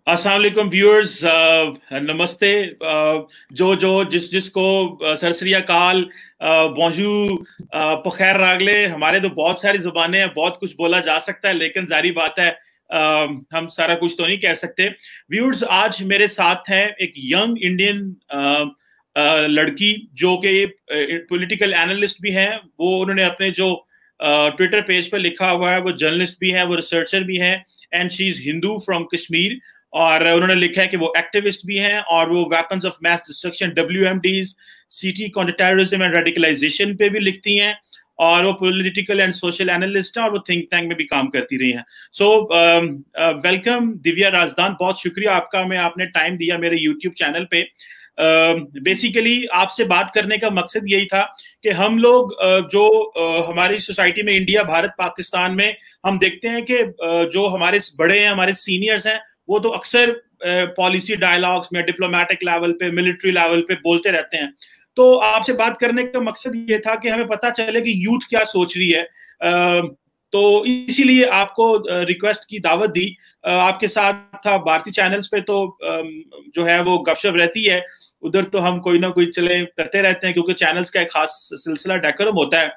अस्सलाम वालेकुम व्यूअर्स, नमस्ते। जो जिसको सरसरिया काल, बॉन्जू, पखैर रागले। हमारे तो बहुत सारी जुबानें हैं, बहुत कुछ बोला जा सकता है, लेकिन जारी बात है हम सारा कुछ तो नहीं कह सकते। व्यूअर्स, आज मेरे साथ हैं एक यंग इंडियन लड़की जो कि पॉलिटिकल एनालिस्ट भी हैं। वो उन्होंने अपने जो ट्विटर पेज पर लिखा हुआ है, वो जर्नलिस्ट भी है, वो रिसर्चर भी है, and she is Hindu from Kashmir. और उन्होंने लिखा है कि वो एक्टिविस्ट भी हैं और वो weapons of mass destruction, WMDs, सीटी काउंटर टेररिज्म एंड रेडिकलाइजेशन पे भी लिखती हैं। और वो पॉलिटिकल एंड सोशल एनालिस्ट हैं और वो थिंक टैंक में भी काम करती रही हैं। सो वेलकम दिव्या राजदान, बहुत शुक्रिया आपका, मैं आपने टाइम दिया मेरे यूट्यूब चैनल पे। बेसिकली आपसे बात करने का मकसद यही था कि हम लोग जो हमारी सोसाइटी में, इंडिया, भारत, पाकिस्तान में हम देखते हैं कि जो हमारे बड़े हैं, हमारे सीनियर्स हैं, वो तो अक्सर पॉलिसी डायलॉग्स में, डिप्लोमेटिक लेवल पे, मिलिट्री लेवल पे बोलते रहते हैं। तो आपसे बात करने का मकसद ये था कि हमें पता चले कि यूथ क्या सोच रही है। तो इसीलिए आपको रिक्वेस्ट की, दावत दी। आपके साथ था भारतीय चैनल्स पे, तो जो है वो गपशप रहती है। उधर तो हम कोई ना कोई चले करते रहते हैं, क्योंकि चैनल्स का एक खास सिलसिला डेकोरम होता है।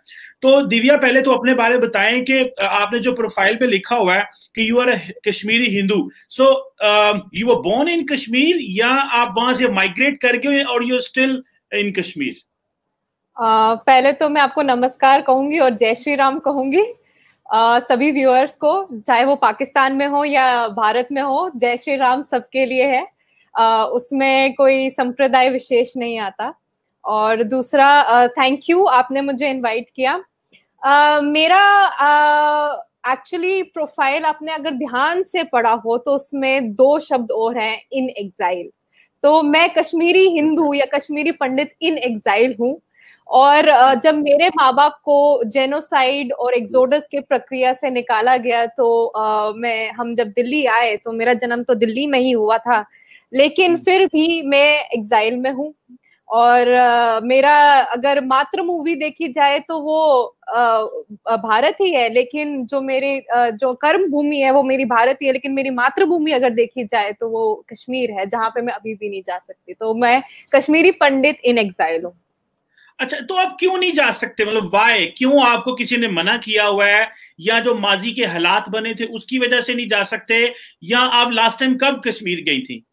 तो दिव्या, पहले तो अपने बारे में बताएं कि आपने जो प्रोफाइल पे लिखा हुआ है कि you are a Kashmiri Hindu, so you were born in Kashmir या आप वहां से माइग्रेट कर गए और यू स्टिल इन कश्मीर? पहले तो मैं आपको नमस्कार कहूंगी और जय श्री राम कहूंगी सभी व्यूअर्स को, चाहे वो पाकिस्तान में हो या भारत में हो। जय श्री राम सबके लिए है, उसमें कोई संप्रदाय विशेष नहीं आता। और दूसरा, थैंक यू, आपने मुझे इनवाइट किया। मेरा एक्चुअली प्रोफाइल आपने अगर ध्यान से पढ़ा हो तो उसमें दो शब्द और हैं, इन एग्जाइल। तो मैं कश्मीरी हिंदू या कश्मीरी पंडित इन एग्जाइल हूँ। और जब मेरे माँ बाप को जेनोसाइड और एक्सोडस के प्रक्रिया से निकाला गया, तो हम जब दिल्ली आए तो मेरा जन्म तो दिल्ली में ही हुआ था, लेकिन फिर भी मैं एग्जाइल में हूँ। और मेरा अगर मातृ मूवी देखी जाए तो वो भारत ही है, लेकिन जो मेरी जो कर्म भूमि है वो मेरी भारत ही है, लेकिन मेरी मातृभूमि अगर देखी जाए तो वो कश्मीर है, जहां पे मैं अभी भी नहीं जा सकती। तो मैं कश्मीरी पंडित इन एग्जाइल हूँ। अच्छा, तो आप क्यों नहीं जा सकते? मतलब वाई, क्यों आपको किसी ने मना किया हुआ है, या जो माजी के हालात बने थे उसकी वजह से नहीं जा सकते, या आप लास्ट टाइम कब कश्मीर गई थी?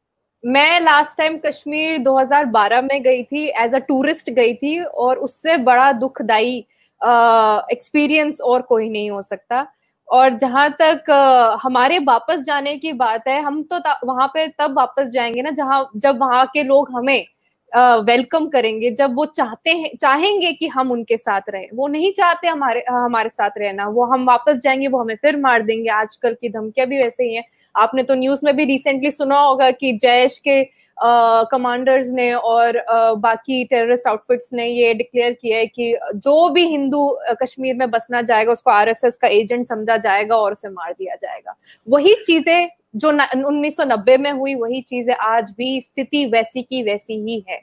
मैं लास्ट टाइम कश्मीर 2012 में गई थी, एज अ टूरिस्ट गई थी, और उससे बड़ा दुखदाई एक्सपीरियंस और कोई नहीं हो सकता। और जहां तक हमारे वापस जाने की बात है, हम तो वहां पे तब वापस जाएंगे ना जब वहां के लोग हमें वेलकम करेंगे, जब वो चाहेंगे कि हम उनके साथ रहें। वो नहीं चाहते हमारे साथ रहना, वो हम वापस जाएंगे, वो हमें फिर मार देंगे। आजकल की धमकियां भी वैसे ही हैं। आपने तो न्यूज में भी रिसेंटली सुना होगा कि जैश के कमांडर्स ने और बाकी टेररिस्ट आउटफिट्स ने ये डिक्लेयर किया है कि जो भी हिंदू कश्मीर में बसना जाएगा उसको RSS का एजेंट समझा जाएगा और उसे मार दिया जाएगा। वही चीजें जो 1990 में हुई, वही चीजें आज भी, स्थिति वैसी की वैसी ही है।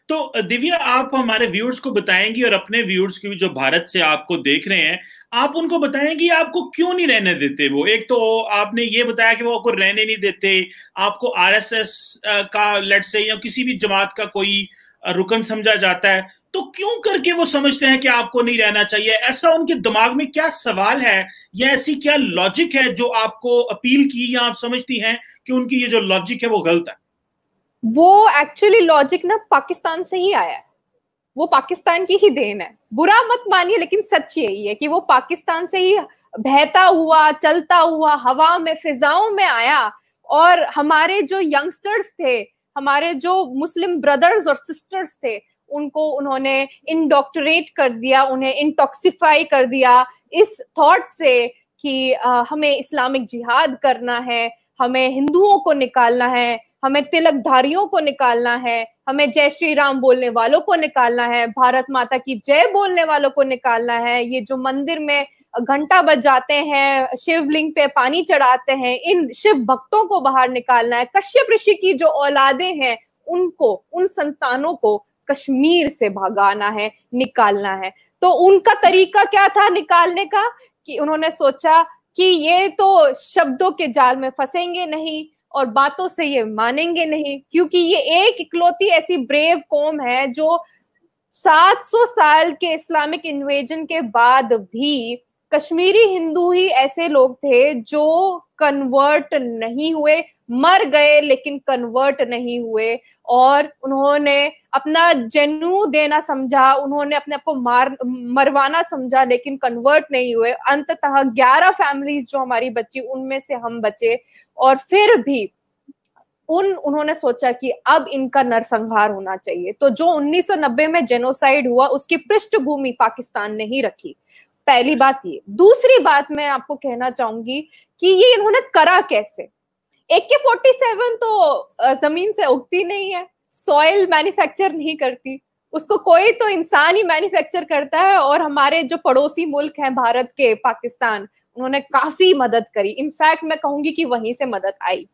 तो दिव्या, आप हमारे व्यूअर्स को बताएंगी, और अपने व्यूअर्स की भी जो भारत से आपको देख रहे हैं, आप उनको बताएंगी आपको क्यों नहीं रहने देते वो? एक तो आपने ये बताया कि वो आपको रहने नहीं देते, आपको RSS का, लेट्स से, या किसी भी जमात का कोई रुकन समझा जाता है, तो क्यों करके वो समझते हैं कि आपको नहीं रहना चाहिए? ऐसा उनके दिमाग में क्या सवाल है, या ऐसी क्या लॉजिक है जो आपको अपील की, या आप समझती हैं कि उनकी ये जो लॉजिक है वो गलत है? वो एक्चुअली लॉजिक ना पाकिस्तान से ही आया है, वो पाकिस्तान की ही देन है। बुरा मत मानिए, लेकिन सच यही है कि वो पाकिस्तान से ही बहता हुआ, चलता हुआ, हवा में, फिजाओं में आया। और हमारे जो यंगस्टर्स थे, हमारे जो मुस्लिम ब्रदर्स और सिस्टर्स थे, उनको उन्होंने इंडोक्ट्रेट कर दिया, उन्हें इंटॉक्सिफाई कर दिया इस थॉट से कि हमें इस्लामिक जिहाद करना है, हमें हिंदुओं को निकालना है, हमें तिलकधारियों को निकालना है, हमें जय श्री राम बोलने वालों को निकालना है, भारत माता की जय बोलने वालों को निकालना है, ये जो मंदिर में घंटा बजाते हैं, शिवलिंग पे पानी चढ़ाते हैं, इन शिव भक्तों को बाहर निकालना है। कश्यप ऋषि की जो औलादें हैं, उनको, उन संतानों को कश्मीर से भगाना है, निकालना है। तो उनका तरीका क्या था निकालने का? कि उन्होंने सोचा कि ये तो शब्दों के जाल में फंसेंगे नहीं, और बातों से ये मानेंगे नहीं, क्योंकि ये एक इकलौती ऐसी ब्रेव कौम है जो 700 साल के इस्लामिक इन्वेजन के बाद भी कश्मीरी हिंदू ही ऐसे लोग थे जो कन्वर्ट नहीं हुए, मर गए लेकिन कन्वर्ट नहीं हुए, और उन्होंने अपना जन्नू देना समझा, उन्होंने अपने आप को मरवाना समझा, लेकिन कन्वर्ट नहीं हुए। अंततः 11 फैमिलीज जो हमारी बची उनमें से हम बचे, और फिर भी उन्होंने सोचा कि अब इनका नरसंहार होना चाहिए। तो जो 1990 में जेनोसाइड हुआ उसकी पृष्ठभूमि पाकिस्तान ने ही रखी, पहली बात ये। दूसरी बात मैं आपको कहना चाहूंगी कि ये इन्होंने करा कैसे। AK-47 तो जमीन से उगती नहीं है, सॉइल मैन्युफैक्चर नहीं करती, उसको कोई तो इंसान ही मैन्युफैक्चर करता है। और हमारे जो पड़ोसी मुल्क हैं भारत के, पाकिस्तान, उन्होंने काफी मदद करी। इनफैक्ट मैं कहूंगी कि वहीं से मदद आई।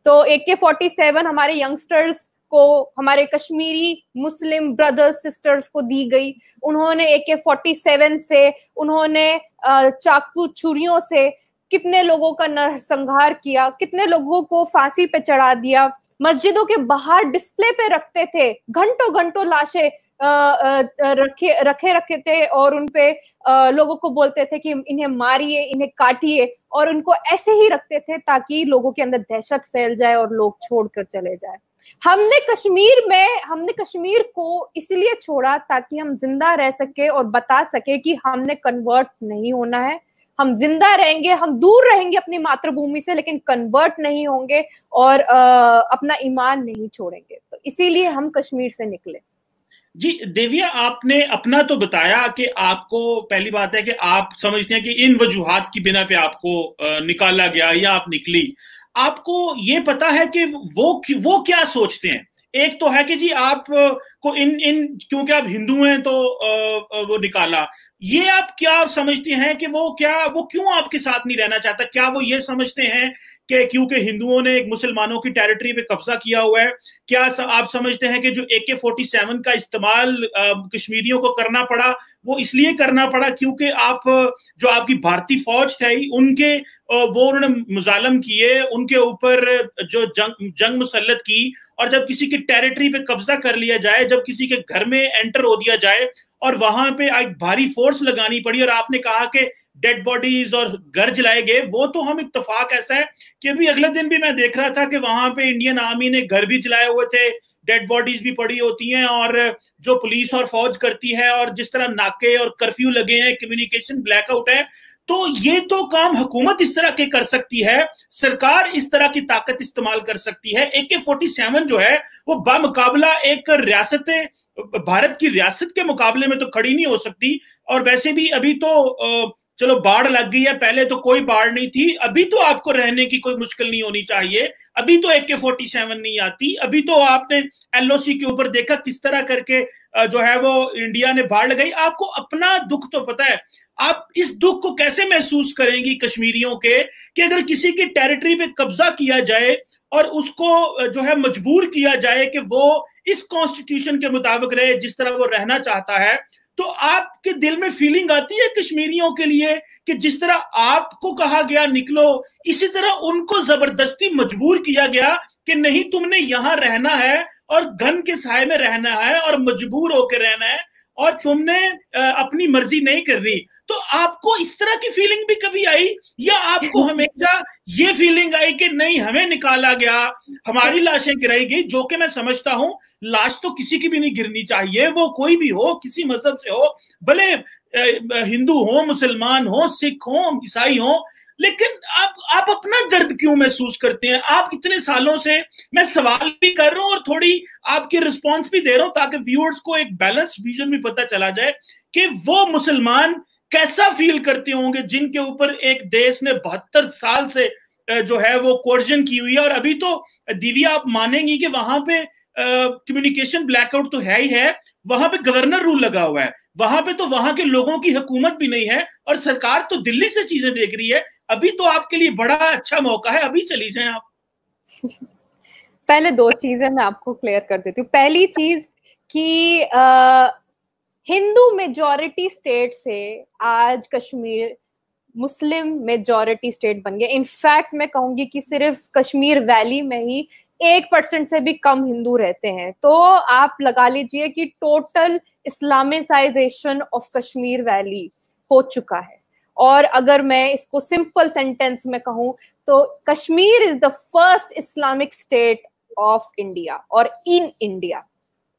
तो AK-47 हमारे यंगस्टर्स को, हमारे कश्मीरी मुस्लिम ब्रदर्स सिस्टर्स को दी गई। उन्होंने AK-47 से, उन्होंने चाकू छुरियों से कितने लोगों का नरसंहार किया, कितने लोगों को फांसी पे चढ़ा दिया। मस्जिदों के बाहर डिस्प्ले पे रखते थे, घंटों घंटों लाशें रखे थे, और उनपे लोगों को बोलते थे कि इन्हें मारिए, इन्हें काटिए, और उनको ऐसे ही रखते थे ताकि लोगों के अंदर दहशत फैल जाए और लोग छोड़कर चले जाए। हमने कश्मीर को इसलिए छोड़ा ताकि हम जिंदा रह सके और बता सके कि हमने कन्वर्ट नहीं होना है, हम जिंदा रहेंगे, हम दूर रहेंगे अपनी मातृभूमि से, लेकिन कन्वर्ट नहीं होंगे और अपना ईमान नहीं छोड़ेंगे। तो इसीलिए हम कश्मीर से निकले। जी देविया, आपने अपना तो बताया कि आपको, पहली बात है कि आप समझते हैं कि इन वजूहात की बिना पे आपको निकाला गया या आप निकली। आपको ये पता है कि वो क्या सोचते हैं? एक तो है कि जी आप को इन क्योंकि आप हिंदू हैं तो वो निकाला। ये आप क्या समझते हैं कि वो क्यों आपके साथ नहीं रहना चाहता? क्या वो ये समझते हैं कि क्योंकि हिंदुओं ने एक मुसलमानों की टेरिटरी पे कब्जा किया हुआ है? क्या आप समझते हैं कि जो AK-47 का इस्तेमाल कश्मीरियों को करना पड़ा वो इसलिए करना पड़ा क्योंकि आप जो आपकी भारतीय फौज थी उनके वो उन्होंने मुजालम किए, उनके ऊपर जो जंग मुसल्लत की, और जब किसी की टेरिटरी पे कब्जा कर लिया जाए, जब किसी के घर में एंटर हो दिया जाए और वहां पे एक भारी फोर्स लगानी पड़ी, और आपने कहा कि डेड बॉडीज और घर जलाए गए, वो तो हम इत्तेफाक ऐसा है कि अभी अगले दिन भी मैं देख रहा था कि वहां पे इंडियन आर्मी ने घर भी जलाए हुए थे, डेड बॉडीज भी पड़ी होती हैं, और जो पुलिस और फौज करती है, और जिस तरह नाके और कर्फ्यू लगे हैं, कम्युनिकेशन ब्लैकआउट है, तो ये तो काम हुकूमत इस तरह के कर सकती है, सरकार इस तरह की ताकत इस्तेमाल कर सकती है। AK-47 जो है वो बामुकाबला एक रियासत, भारत की रियासत के मुकाबले में तो खड़ी नहीं हो सकती। और वैसे भी अभी तो चलो बाढ़ लग गई है, पहले तो कोई बाढ़ नहीं थी, अभी तो आपको रहने की कोई मुश्किल नहीं होनी चाहिए। अभी तो AK-47 नहीं आती, अभी तो आपने LOC के ऊपर देखा किस तरह करके जो है वो इंडिया ने बाढ़ लगाई। आपको अपना दुख तो पता है, आप इस दुख को कैसे महसूस करेंगी कश्मीरियों के कि अगर किसी की टेरिटरी पे कब्जा किया जाए और उसको जो है मजबूर किया जाए कि वो इस कॉन्स्टिट्यूशन के मुताबिक रहे जिस तरह वो रहना चाहता है, तो आपके दिल में फीलिंग आती है कश्मीरियों के लिए कि जिस तरह आपको कहा गया निकलो, इसी तरह उनको जबरदस्ती मजबूर किया गया कि नहीं तुमने यहां रहना है और धन के साए में रहना है और मजबूर होकर रहना है और तुमने अपनी मर्जी नहीं कर रही। तो आपको इस तरह की फीलिंग भी कभी आई, या आपको हमेशा ये फीलिंग आई कि नहीं हमें निकाला गया, हमारी लाशें गिराई गई? जो कि मैं समझता हूं लाश तो किसी की भी नहीं गिरनी चाहिए, वो कोई भी हो, किसी मजहब से हो, भले हिंदू हो, मुसलमान हो, सिख हो, ईसाई हो, लेकिन आप अपना दर्द क्यों महसूस करते हैं? आप इतने सालों से, मैं सवाल भी कर रहा हूं और थोड़ी आपकी रिस्पॉन्स भी दे रहा हूं ताकि व्यूअर्स को एक बैलेंस विजन भी पता चला जाए कि वो मुसलमान कैसा फील करते होंगे जिनके ऊपर एक देश ने 72 साल से जो है वो कोर्जन की हुई है। और अभी तो दिव्या आप मानेंगी कि वहां पे कम्युनिकेशन ब्लैकआउट तो है ही है, वहां पे गवर्नर रूल लगा हुआ है, वहां पे तो वहां के लोगों की हुकूमत भी नहीं है, और सरकार तो दिल्ली से चीजें देख रही है। अभी तो आपके लिए बड़ा अच्छा मौका है, अभी चली जाएं आप। पहले दो चीजें मैं आपको क्लियर कर देती हूँ। पहली चीज कि हिंदू मेजॉरिटी स्टेट से आज कश्मीर मुस्लिम मेजॉरिटी स्टेट बन गया। इनफैक्ट मैं कहूंगी कि सिर्फ कश्मीर वैली में ही 1% से भी कम हिंदू रहते हैं। तो आप लगा लीजिए कि टोटल इस्लामिसाइजेशन ऑफ कश्मीर वैली हो चुका है। और अगर मैं इसको सिंपल सेंटेंस में कहूं तो Kashmir is the first Islamic state of India और इन इंडिया,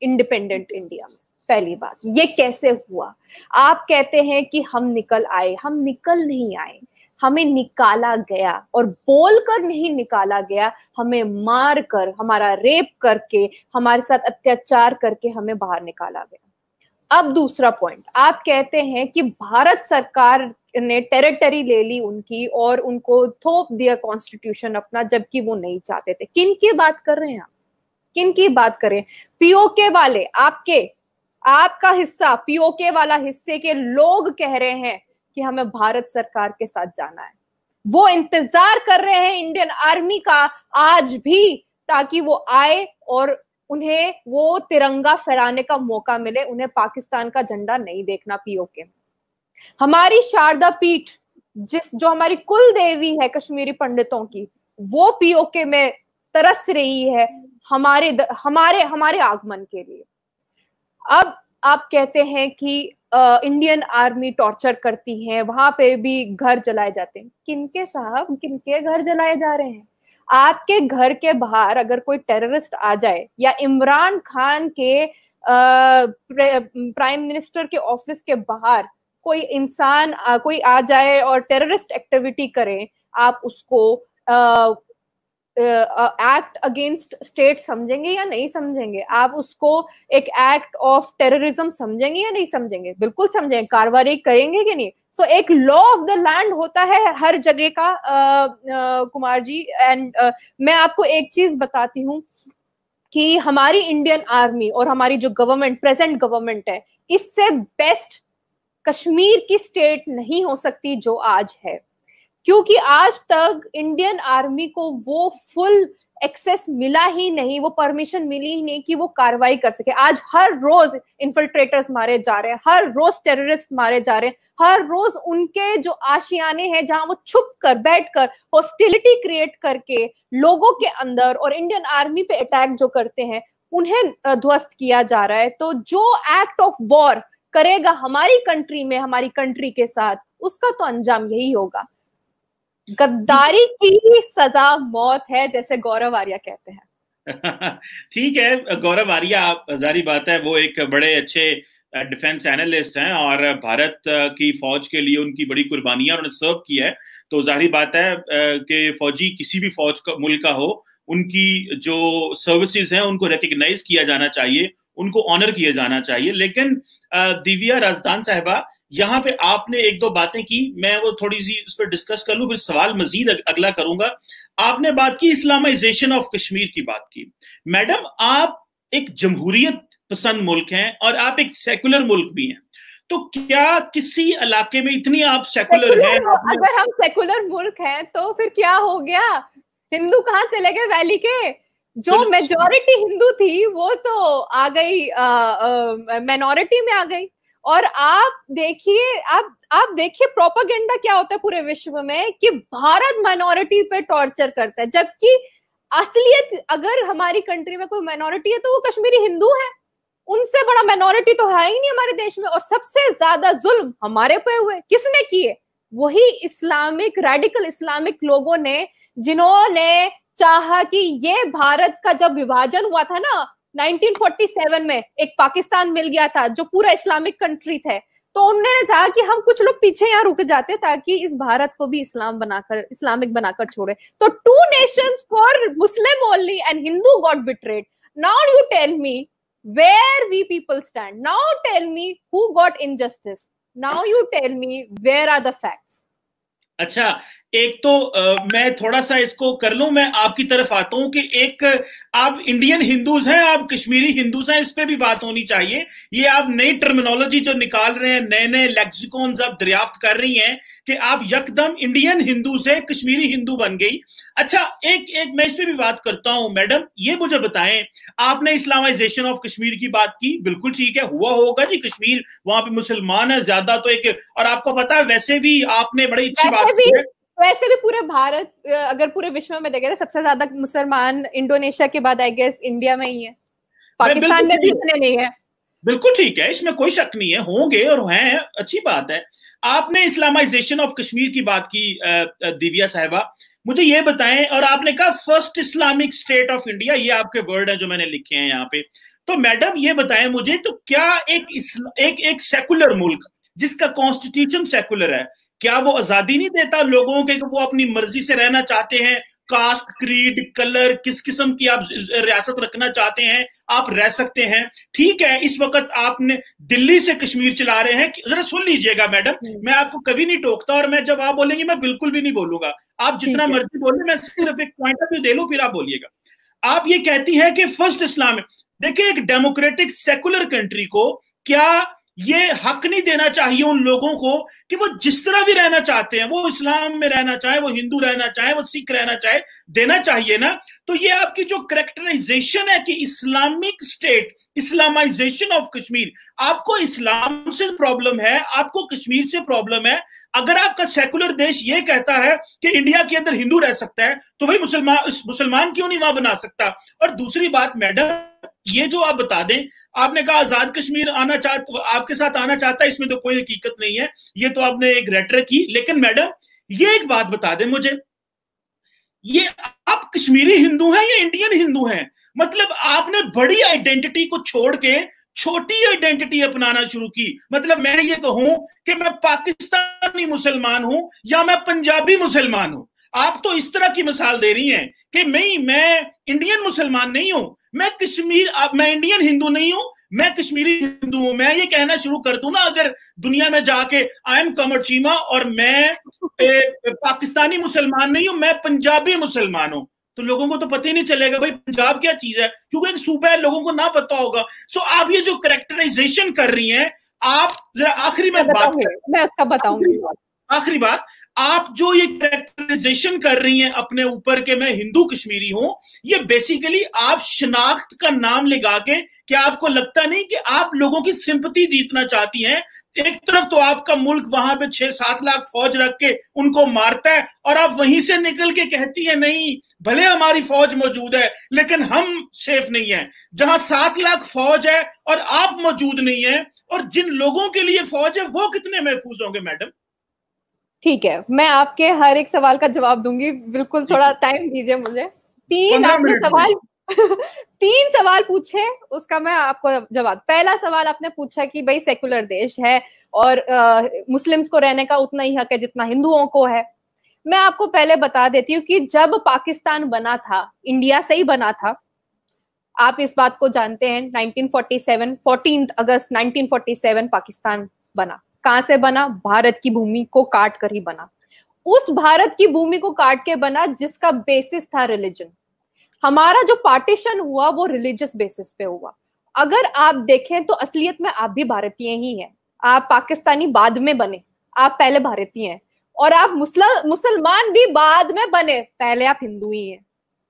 इंडिपेंडेंट इंडिया में। पहली बात, ये कैसे हुआ? आप कहते हैं कि हम निकल आए, हम निकल नहीं आए, हमें निकाला गया, और बोलकर नहीं निकाला गया, हमें मार कर, हमारा रेप करके, हमारे साथ अत्याचार करके हमें बाहर निकाला गया। अब दूसरा पॉइंट, आप कहते हैं कि भारत सरकार ने टेरिटरी ले ली उनकी और उनको थोप दिया कॉन्स्टिट्यूशन अपना, जबकि वो नहीं चाहते थे। किन की बात कर रहे हैं आप? किन की बात करें? पीओके वाले, आपका हिस्सा, पीओके वाला हिस्से के लोग कह रहे हैं कि हमें भारत सरकार के साथ जाना है। वो इंतजार कर रहे हैं इंडियन आर्मी का आज भी, ताकि वो आए और उन्हें वो तिरंगा फहराने का मौका मिले। उन्हें पाकिस्तान का झंडा नहीं देखना पीओके में। हमारी शारदा पीठ, जो हमारी कुल देवी है कश्मीरी पंडितों की, वो पीओके में तरस रही है हमारे आगमन के लिए। अब आप कहते हैं कि इंडियन आर्मी टॉर्चर करती है, वहां पे भी घर जलाए जाते हैं। किनके साहब, किनके घर जलाए जा रहे हैं? आपके घर के बाहर अगर कोई टेररिस्ट आ जाए, या इमरान खान के प्राइम मिनिस्टर के ऑफिस के बाहर कोई इंसान कोई आ जाए और टेररिस्ट एक्टिविटी करे, आप उसको एक्ट अगेंस्ट स्टेट समझेंगे या नहीं समझेंगे? आप उसको एक एक्ट ऑफ टेररिज्म समझेंगे या नहीं समझेंगे? बिल्कुल समझेंगे। कार्रवाई करेंगे कि नहीं? सो एक लॉ ऑफ द लैंड होता है हर जगह का, कुमार जी। एंड मैं आपको एक चीज बताती हूँ कि हमारी इंडियन आर्मी और हमारी जो गवर्नमेंट, प्रेजेंट गवर्नमेंट है, इससे बेस्ट कश्मीर की स्टेट नहीं हो सकती जो आज है। क्योंकि आज तक इंडियन आर्मी को वो फुल एक्सेस मिला ही नहीं, वो परमिशन मिली ही नहीं कि वो कार्रवाई कर सके। आज हर रोज इन्फिल्ट्रेटर्स मारे जा रहे हैं, हर रोज टेररिस्ट मारे जा रहे हैं, हर रोज उनके जो आशियाने हैं जहां वो छुप कर बैठकर हॉस्टिलिटी क्रिएट करके लोगों के अंदर और इंडियन आर्मी पे अटैक जो करते हैं, उन्हें ध्वस्त किया जा रहा है। तो जो एक्ट ऑफ वॉर करेगा हमारी कंट्री में, हमारी कंट्री के साथ, उसका तो अंजाम यही होगा। गद्दारी की सजा मौत है, जैसे गौरव आर्या कहते हैं। ठीक है, गौरव आर्या, जारी बात है, वो एक बड़े अच्छे डिफेंस एनालिस्ट हैं और भारत की फौज के लिए उनकी बड़ी कुर्बानियां उन्होंने सर्व की है। तो जारी बात है कि फौजी किसी भी फौज का मुल्क का हो, उनकी जो सर्विसेज हैं उनको रिकग्नाइज किया जाना चाहिए, उनको ऑनर किया जाना चाहिए। लेकिन दिव्या राजदान साहिबा, यहाँ पे आपने एक दो बातें की, मैं वो थोड़ी सी उस पर डिस्कस कर लूं, फिर सवाल मजीद अगला करूंगा। आपने बात की इस्लामाइजेशन ऑफ कश्मीर की बात की। मैडम, आप एक जमहूरियत पसंद मुल्क हैं और आप एक सेकुलर मुल्क भी हैं, तो क्या किसी इलाके में इतनी आप सेकुलर हैं? अगर हम सेकुलर मुल्क हैं तो फिर क्या हो गया? हिंदू कहाँ चले गए वैली के? जो मेजॉरिटी हिंदू थी वो तो आ गई, माइनॉरिटी में आ गई। और आप देखिए प्रोपेगेंडा क्या होता है पूरे विश्व में कि भारत माइनॉरिटी पे टॉर्चर करता है, जबकि असलियत अगर हमारी कंट्री में कोई माइनॉरिटी है तो वो कश्मीरी हिंदू है। उनसे बड़ा माइनॉरिटी तो है ही नहीं हमारे देश में। और सबसे ज्यादा जुल्म हमारे पे हुए, किसने किए? वही इस्लामिक, रेडिकल इस्लामिक लोगों ने, जिन्होंने चाहा कि ये भारत का जब विभाजन हुआ था ना 1947 में, एक पाकिस्तान मिल गया था जो पूरा इस्लामिक कंट्री थे, तो उन्होंने चाहा कि हम कुछ लोग पीछे यहाँ रुक जाते ताकि इस भारत को भी इस्लामिक बनाकर छोड़े। तो 2 nations for Muslim only and Hindu got betrayed. Now you tell me where we people stand. Now tell me who got injustice. Now you tell me where are the facts. अच्छा, एक तो मैं थोड़ा सा इसको कर लूं, मैं आपकी तरफ आता हूं कि एक आप इंडियन हिंदूज हैं, आप कश्मीरी हिंदूज हैं, इस पे भी बात होनी चाहिए। ये आप नई टर्मिनोलॉजी जो निकाल रहे हैं, नए नए लेक्सिकॉन्स आप दरियाफ्त कर रही हैं कि आप यकदम इंडियन हिंदू से कश्मीरी हिंदू बन गई। अच्छा, एक मैं इस पे भी बात करता हूं। मैडम, ये मुझे बताएं, आपने इस्लामाइजेशन ऑफ कश्मीर की बात की, बिल्कुल ठीक है, हुआ होगा जी। कश्मीर, वहां पे मुसलमान है ज्यादा, तो एक, और आपको पता है वैसे भी आपने बड़ी अच्छी बात की है, वैसे भी पूरे भारत, अगर पूरे विश्व में देखें तो सबसे ज्यादा मुसलमान इंडोनेशिया के बाद आई गेस इंडिया में ही है, पाकिस्तान में भी उतने नहीं है। बिल्कुल ठीक है, इसमें कोई शक नहीं है, होंगे और हैं, अच्छी बात है। आपने इस्लामाइजेशन ऑफ कश्मीर की बात की दिव्या साहिबा, मुझे ये बताएं, और आपने कहा first Islamic state of India, ये आपके वर्ड है जो मैंने लिखे हैं यहाँ पे। तो मैडम ये बताएं मुझे, तो क्या एक सेकुलर मुल्क जिसका कॉन्स्टिट्यूशन सेकुलर है, क्या वो आजादी नहीं देता लोगों के, वो अपनी मर्जी से रहना चाहते हैं, कास्ट, क्रीड, कलर, किस किस्म की आप रियासत रखना चाहते हैं आप रह सकते हैं। ठीक है, इस वक्त आपने दिल्ली से कश्मीर चला रहे हैं, जरा सुन लीजिएगा मैडम, मैं आपको कभी नहीं टोकता, और मैं जब आप बोलेंगे मैं बिल्कुल भी नहीं बोलूंगा, आप जितना मर्जी बोले, मैं सिर्फ एक पॉइंट ऑफ व्यू दे लूं, फिर आप बोलिएगा। आप ये कहती हैं कि फर्स्ट इस्लाम, देखिए एक डेमोक्रेटिक सेकुलर कंट्री को क्या ये हक नहीं देना चाहिए उन लोगों को कि वो जिस तरह भी रहना चाहते हैं, वो इस्लाम में रहना चाहे, वो हिंदू रहना चाहे, वो सिख रहना चाहे, देना चाहिए ना? तो ये आपकी जो करेक्टराइजेशन है कि Islamic state, Islamisation of Kashmir, आपको इस्लाम से प्रॉब्लम है, आपको कश्मीर से प्रॉब्लम है। अगर आपका सेकुलर देश ये कहता है कि इंडिया के अंदर हिंदू रह सकता है, तो भाई मुसलमान क्यों नहीं वहां बना सकता? और दूसरी बात मैडम, ये जो आप बता दें, आपने कहा आजाद कश्मीर आना चाहता, आपके साथ आना चाहता है, इसमें तो कोई हकीकत नहीं है, ये तो आपने एक रेटरिक की। लेकिन मैडम ये एक बात बता दें मुझे, ये आप कश्मीरी हिंदू हैं या इंडियन हिंदू हैं? मतलब आपने बड़ी आइडेंटिटी को छोड़ के छोटी आइडेंटिटी अपनाना शुरू की। मतलब मैं ये कहूं कि मैं पाकिस्तानी मुसलमान हूं या मैं पंजाबी मुसलमान हूं, आप तो इस तरह की मिसाल दे रही हैं कि मैं इंडियन मुसलमान नहीं हूं, मैं इंडियन हिंदू नहीं हूं, मैं कश्मीरी हिंदू हूं। मैं ये कहना शुरू कर दूं ना अगर दुनिया में जाके, आई एम कमर चीमा और मैं पाकिस्तानी मुसलमान नहीं हूं, मैं पंजाबी मुसलमान हूं, तो लोगों को तो पता ही नहीं चलेगा भाई पंजाब क्या चीज है, क्योंकि एक सूबा है, लोगों को ना पता होगा। सो आप ये जो करेक्टराइजेशन कर रही हैं, आप आखिरी में बात, मैं उसका बताऊंगी, आखिरी बात, आप जो ये कैरेक्टराइजेशन कर रही हैं अपने ऊपर के मैं हिंदू कश्मीरी हूं, ये बेसिकली आप शनाख्त का नाम लगा के, क्या आपको लगता नहीं कि आप लोगों की सिंपैथी जीतना चाहती हैं? एक तरफ तो आपका मुल्क वहां पे 6-7 लाख फौज रख के उनको मारता है, और आप वहीं से निकल के कहती है नहीं, भले हमारी फौज मौजूद है लेकिन हम सेफ नहीं है। जहां 7 लाख फौज है और आप मौजूद नहीं है, और जिन लोगों के लिए फौज है वो कितने महफूज होंगे मैडम? ठीक है, मैं आपके हर एक सवाल का जवाब दूंगी, बिल्कुल थोड़ा टाइम दीजिए मुझे। आपने सवाल 3 सवाल पूछे, उसका मैं आपको जवाब। पहला सवाल आपने पूछा कि भाई सेकुलर देश है और मुस्लिम्स को रहने का उतना ही हक है जितना हिंदुओं को है। मैं आपको पहले बता देती हूँ कि जब पाकिस्तान बना था, इंडिया से ही बना था, आप इस बात को जानते हैं। 1947 14 अगस्त 1947 पाकिस्तान बना। कहां से बना? भारत की भूमि को काट कर ही बना। उस भारत की भूमि को काट के बना जिसका बेसिस था रिलीजन। हमारा जो पार्टीशन हुआ वो रिलीजियस बेसिस पे हुआ। अगर आप देखें तो असलियत में आप भी भारतीय ही हैं। आप पाकिस्तानी बाद में बने, आप पहले भारतीय हैं, और आप मुसलमान भी बाद में बने, पहले आप हिंदू ही हैं।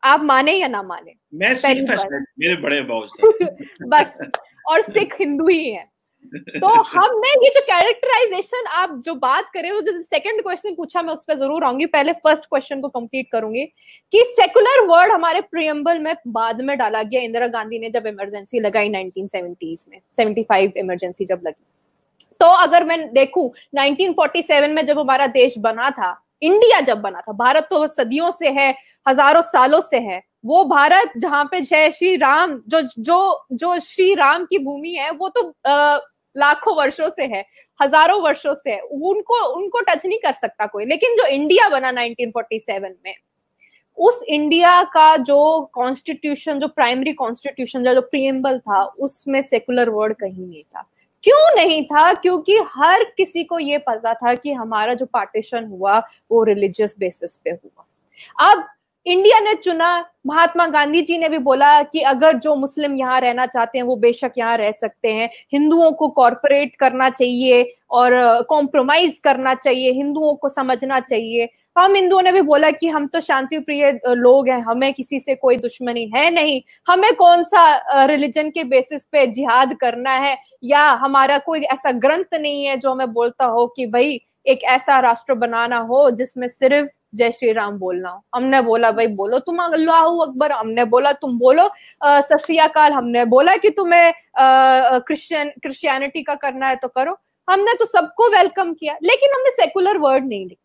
आप माने या ना माने, मैं सिख था, मेरे बड़े बाउस बस, और सिख हिंदू ही है। तो हमने ये जो कैरेक्टराइजेशन आप जो बात कर रहे हो, जो सेकंड क्वेश्चन पूछा मैं उस पर जरूर आऊंगी, पहले फर्स्ट क्वेश्चन को कंप्लीट करूंगी कि सेकुलर वर्ड हमारे प्रीएम्बल में बाद में डाला गया। इंदिरा गांधी ने जब इमरजेंसी लगाई 1970s में, 75 इमरजेंसी जब लगी, तो अगर मैं देखूं 1947 में जब हमारा देश बना था, इंडिया जब बना था, भारत तो सदियों से है, हजारों सालों से है, वो भारत जहां पे जय श्री राम, जो श्री राम की भूमि है, वो तो लाखों वर्षों से है, हजारों वर्षों से है, उनको टच नहीं कर सकता कोई। लेकिन जो इंडिया बना 1947 में, उस इंडिया का जो कॉन्स्टिट्यूशन, जो प्राइमरी कॉन्स्टिट्यूशन, जो प्रीएम्बल था, उसमें सेकुलर वर्ड कहीं नहीं था। क्यों नहीं था? क्योंकि हर किसी को ये पता था कि हमारा जो पार्टीशन हुआ वो रिलीजियस बेसिस पे हुआ। अब इंडिया ने चुना, महात्मा गांधी जी ने भी बोला कि अगर जो मुस्लिम यहाँ रहना चाहते हैं वो बेशक यहाँ रह सकते हैं, हिंदुओं को कॉर्पोरेट करना चाहिए और कॉम्प्रोमाइज करना चाहिए, हिंदुओं को समझना चाहिए। हम हिंदुओं ने भी बोला कि हम तो शांति प्रिय लोग हैं, हमें किसी से कोई दुश्मनी है नहीं, हमें कौन सा रिलीजन के बेसिस पे जिहाद करना है, या हमारा कोई ऐसा ग्रंथ नहीं है जो हमें बोलता हो कि भाई एक ऐसा राष्ट्र बनाना हो जिसमें सिर्फ जय श्री राम बोलना हो। हमने बोला भाई बोलो तुम अल्लाहू अकबर, हमने बोला तुम बोलो सत श्री अकाल, हमने बोला कि तुम्हें क्रिश्चियनिटी का करना है तो करो। हमने तो सबको वेलकम किया, लेकिन हमने सेकुलर वर्ड नहीं लिखा।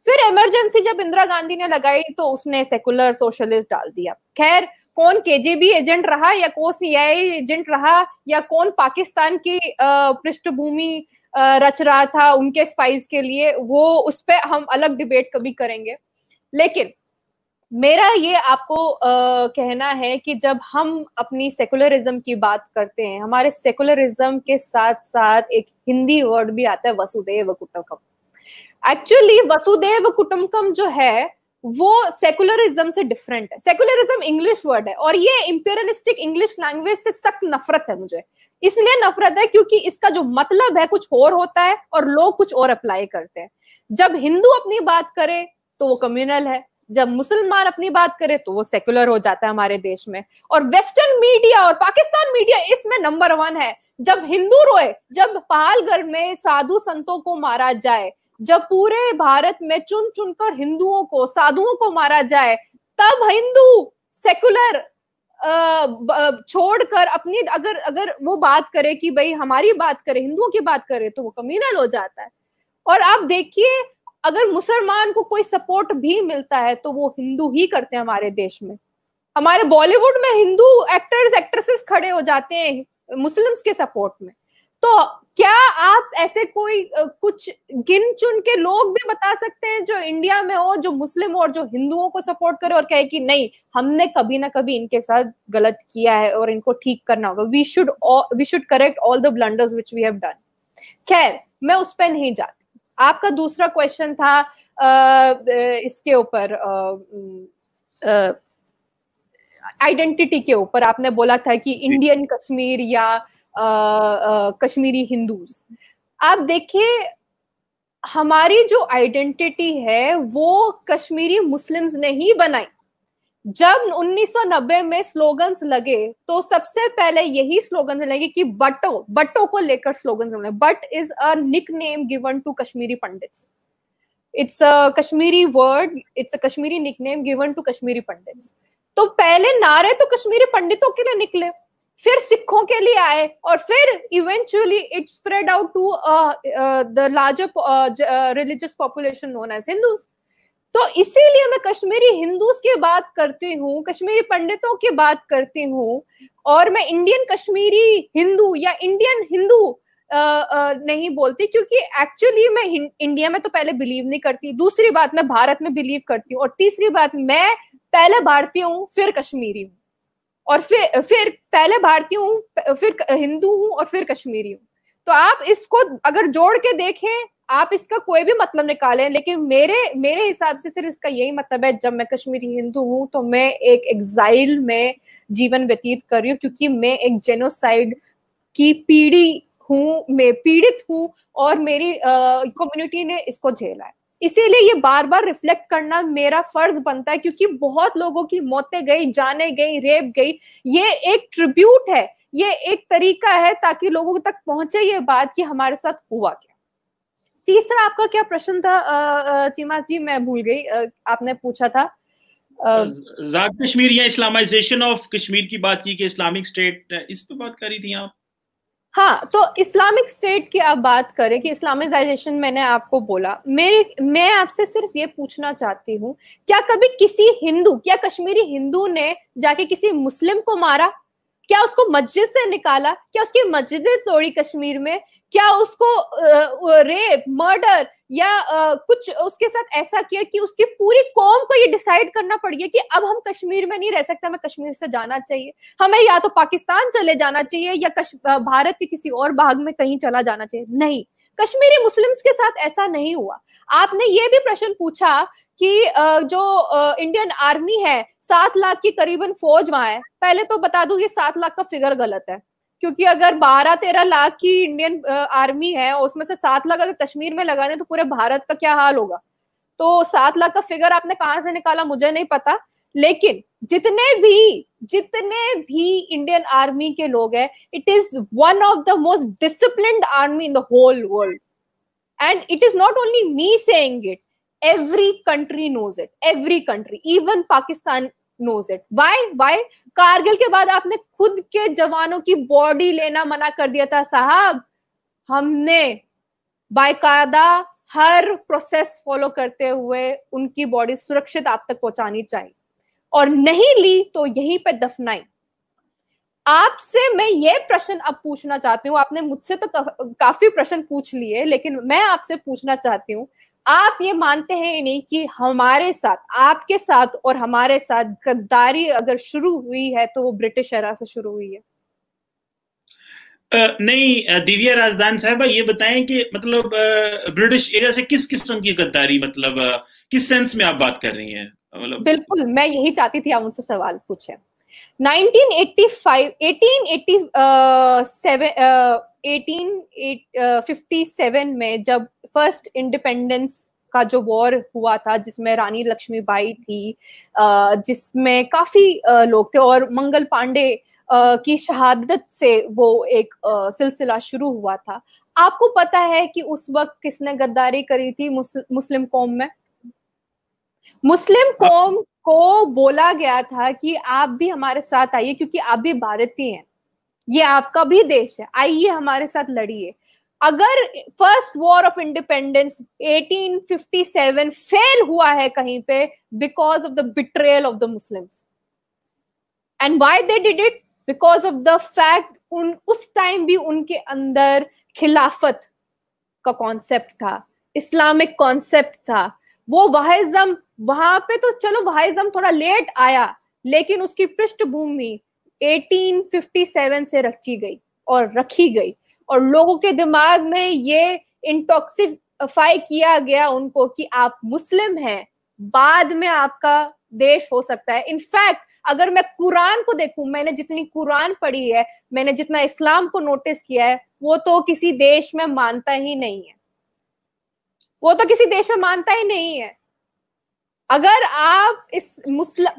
फिर इमरजेंसी जब इंदिरा गांधी ने लगाई तो उसने सेकुलर सोशलिस्ट डाल दिया। खैर कौन केजीबी एजेंट रहा या कौन सीआईए एजेंट रहा या कौन पाकिस्तान की पृष्ठभूमि रच रहा था उनके स्पाइस के लिए, वो उस पर हम अलग डिबेट कभी करेंगे। लेकिन मेरा ये आपको कहना है कि जब हम अपनी सेकुलरिज्म की बात करते हैं, हमारे सेकुलरिज्म के साथ साथ एक हिंदी वर्ड भी आता है वसुदेव कुटुंबकम। एक्चुअली वसुदेव कुटुंबकम जो है वो सेकुलरिज्म से डिफरेंट है। सेकुलरिज्म इंग्लिश वर्ड है और ये इंपीरियलिस्टिक इंग्लिश लैंग्वेज से सख्त नफरत है मुझे। इसलिए नफरत है क्योंकि इसका जो मतलब है कुछ और होता है और लोग कुछ और अप्लाई करते हैं। जब हिंदू अपनी बात करे तो वो कम्युनल है, जब मुसलमान अपनी बात करे तो वो सेकुलर हो जाता है हमारे देश में। और वेस्टर्न मीडिया और पाकिस्तान मीडिया इसमें नंबर 1 है। जब हिंदू रोए, जब पहाड़गढ़ में साधु संतों को मारा जाए, जब पूरे भारत में चुन चुनकर हिंदुओं को, साधुओं को मारा जाए, तब हिंदू सेकुलर छोड़कर अपनी अगर वो बात करे कि भाई हमारी बात करे, हिंदुओं की बात करे, तो वो कम्युनल हो जाता है। और आप देखिए अगर मुसलमान को कोई सपोर्ट भी मिलता है तो वो हिंदू ही करते हैं हमारे देश में। हमारे बॉलीवुड में हिंदू एक्टर्स एक्ट्रेसेस खड़े हो जाते हैं मुस्लिम्स के सपोर्ट में। तो क्या आप ऐसे कोई कुछ गिन चुन के लोग भी बता सकते हैं जो इंडिया में हो, जो मुस्लिम और जो हिंदुओं को सपोर्ट करे और कहे कि नहीं हमने कभी ना कभी इनके साथ गलत किया है और इनको ठीक करना होगा, we should correct all the blunders which we have done. खैर मैं उस पर नहीं जाती। आपका दूसरा क्वेश्चन था इसके ऊपर आइडेंटिटी के ऊपर। आपने बोला था कि इंडियन कश्मीर या कश्मीरी हिंदूज। आप देखिए हमारी जो आइडेंटिटी है वो कश्मीरी मुस्लिम्स ने ही बनाई। जब 1990 में स्लोगन्स लगे तो सबसे पहले यही स्लोगन लगे कि बट्टो को लेकर स्लोगन लगे। But is a nick name given to Kashmiri pandits. It's a Kashmiri word, it's a Kashmiri nick name given to Kashmiri pandits. तो पहले नारे तो कश्मीरी पंडितों के लिए निकले, फिर सिखों के लिए आए और फिर eventually it spread out to the larger religious population known as Hindus. तो इसीलिए मैं कश्मीरी हिंदूज की बात करती हूँ, कश्मीरी पंडितों की बात करती हूँ, और मैं इंडियन कश्मीरी हिंदू या इंडियन हिंदू नहीं बोलती, क्योंकि एक्चुअली मैं इंडिया में तो पहले बिलीव नहीं करती, दूसरी बात मैं भारत में बिलीव करती हूँ, और तीसरी बात मैं पहले भारतीय हूँ फिर कश्मीरी हूँ, और फिर पहले भारतीय हूँ फिर हिंदू हूँ और फिर कश्मीरी हूँ। तो आप इसको अगर जोड़ के देखें, आप इसका कोई भी मतलब निकालें, लेकिन मेरे हिसाब से सिर्फ इसका यही मतलब है, जब मैं कश्मीरी हिंदू हूँ तो मैं एक एग्जाइल में जीवन व्यतीत कर रही हूँ, क्योंकि मैं एक जेनोसाइड की पीड़ित हूँ और मेरी कम्युनिटी ने इसको झेला है। इसीलिए ये बार बार रिफ्लेक्ट करना मेरा फर्ज बनता है, क्योंकि बहुत लोगों की मौतें गई, जाने गई, रेप गई। ये एक ट्रिब्यूट है, ये एक तरीका है ताकि लोगों तक पहुंचे ये बात कि हमारे साथ हुआ क्या। तीसरा आपका क्या प्रश्न था चीमा जी, मैं भूल गई, आपने पूछा था आजाद कश्मीर या इस्लामाइजेशन ऑफ कश्मीर की बात की कि इस्लामिक स्टेट, इस पे बात करी थी आप। हाँ, तो इस्लामिक स्टेट की आप बात करें कि इस्लामाइजेशन, मैंने आपको बोला, मैं आपसे सिर्फ ये पूछना चाहती हूँ, क्या कभी किसी हिंदू, क्या कश्मीरी हिंदू ने जाके किसी मुस्लिम को मारा? क्या उसको मस्जिद से निकाला? क्या उसकी मस्जिदें तोड़ी कश्मीर में? क्या उसको रेप, मर्डर या कुछ उसके साथ ऐसा किया कि उसकी पूरी कौम को ये डिसाइड करना पड़ गया कि अब हम कश्मीर में नहीं रह सकते, हमें कश्मीर से जाना चाहिए, हमें या तो पाकिस्तान चले जाना चाहिए या भारत के किसी और भाग में कहीं चला जाना चाहिए? नहीं, कश्मीरी मुस्लिम्स के साथ ऐसा नहीं हुआ। आपने ये भी प्रश्न पूछा कि जो इंडियन आर्मी है, 7 लाख की करीबन फौज वहां है। पहले तो बता दूं, ये 7 लाख का फिगर गलत है, क्योंकि अगर 12-13 लाख की इंडियन आर्मी है और उसमें से 7 लाख अगर कश्मीर में लगाने तो पूरे भारत का क्या हाल होगा। तो 7 लाख का फिगर आपने कहां से निकाला मुझे नहीं पता, लेकिन जितने भी इंडियन आर्मी के लोग हैं, it is one of the most disciplined army in the whole world, and it is not only me saying it, every country knows it, every country, even Pakistan knows it. Why? Kargil के बाद आपने खुद के जवानों की body लेना मना कर दिया था साहब। हमने बाकायदा हर प्रोसेस फॉलो करते हुए उनकी बॉडी सुरक्षित आप तक पहुंचानी चाहिए, और नहीं ली तो यहीं पे दफनाई। आपसे मैं ये प्रश्न अब पूछना चाहती हूँ, आपने मुझसे तो काफी प्रश्न पूछ लिए, लेकिन मैं आपसे पूछना चाहती हूँ, आप ये मानते हैं नहीं कि हमारे साथ, आपके साथ और हमारे साथ गद्दारी अगर शुरू हुई है तो वो ब्रिटिश एरा से शुरू हुई है? नहीं दिव्या राजदान साहबा, ये बताएं कि मतलब ब्रिटिश एरा से किस किस्म की गद्दारी, मतलब किस सेंस में आप बात कर रही हैं? मतलब बिल्कुल, मैं यही चाहती थी आप मुझसे सवाल पूछें। 1857 में जब फर्स्ट इंडिपेंडेंस का जो वॉर हुआ था, जिसमें रानी लक्ष्मीबाई थी, जिसमें काफी लोग थे, और मंगल पांडे की शहादत से वो एक सिलसिला शुरू हुआ था। आपको पता है कि उस वक्त किसने गद्दारी करी थी मुस्लिम कौम में? मुस्लिम कौम को बोला गया था कि आप भी हमारे साथ आइए, क्योंकि आप भी भारतीय हैं, ये आपका भी देश है, आइए हमारे साथ लड़िए। अगर first war of independence 1857 fail हुआ है कहीं पे, because of the betrayal of the Muslims, and why they did it? Because of the fact उस टाइम भी उनके अंदर खिलाफत का कॉन्सेप्ट था, इस्लामिक कॉन्सेप्ट था। वो वहाइज्म, वहां पे तो चलो वहाइज्म थोड़ा लेट आया, लेकिन उसकी पृष्ठभूमि 1857 से रची गई और रखी गई, और लोगों के दिमाग में ये इंटॉक्सिफाई किया गया उनको कि आप मुस्लिम हैं, बाद में आपका देश हो सकता है। इनफैक्ट अगर मैं कुरान को देखूं, मैंने जितनी कुरान पढ़ी है, मैंने जितना इस्लाम को नोटिस किया है, वो तो किसी देश में मानता ही नहीं है, वो तो किसी देश में मानता ही नहीं है। अगर आप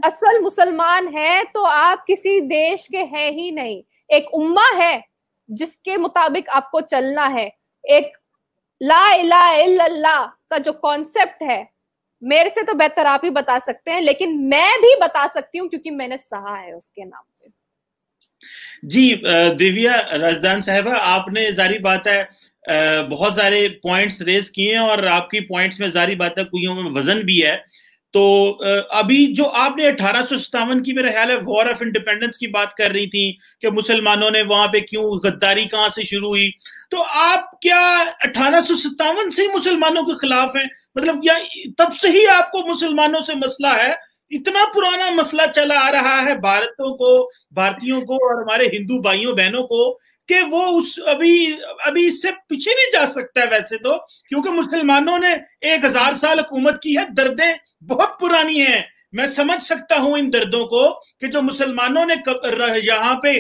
असल मुसलमान हैं तो आप किसी देश के हैं ही नहीं। एक उम्मा है जिसके मुताबिक आपको चलना है। एक ला इलाहा इल्लल्लाह का जो कॉन्सेप्ट है, मेरे से तो बेहतर आप ही बता सकते हैं, लेकिन मैं भी बता सकती हूँ क्योंकि मैंने सहा है उसके नाम पे। जी दिव्या राजदान साहिबा, आपने जारी बात है बहुत सारे पॉइंट्स रेज किए हैं, और आपकी पॉइंट्स में जारी बात है कुइयों में वजन भी है। तो अभी जो आपने 1857 की, मेरा ख्याल है, वॉर ऑफ इंडिपेंडेंस की बात कर रही थी कि मुसलमानों ने वहां पे क्यों गद्दारी कहां से शुरू हुई, तो आप क्या 1857 से ही मुसलमानों के खिलाफ हैं? मतलब या तब से ही आपको मुसलमानों से मसला है? इतना पुराना मसला चला आ रहा है भारतीयों को और हमारे हिंदू भाइयों बहनों को, कि वो उस अभी इससे पीछे नहीं जा सकता है वैसे तो, क्योंकि मुसलमानों ने 1000 साल हुकूमत की है, दर्दें बहुत पुरानी हैं। मैं समझ सकता हूं इन दर्दों को कि जो मुसलमानों ने यहाँ पे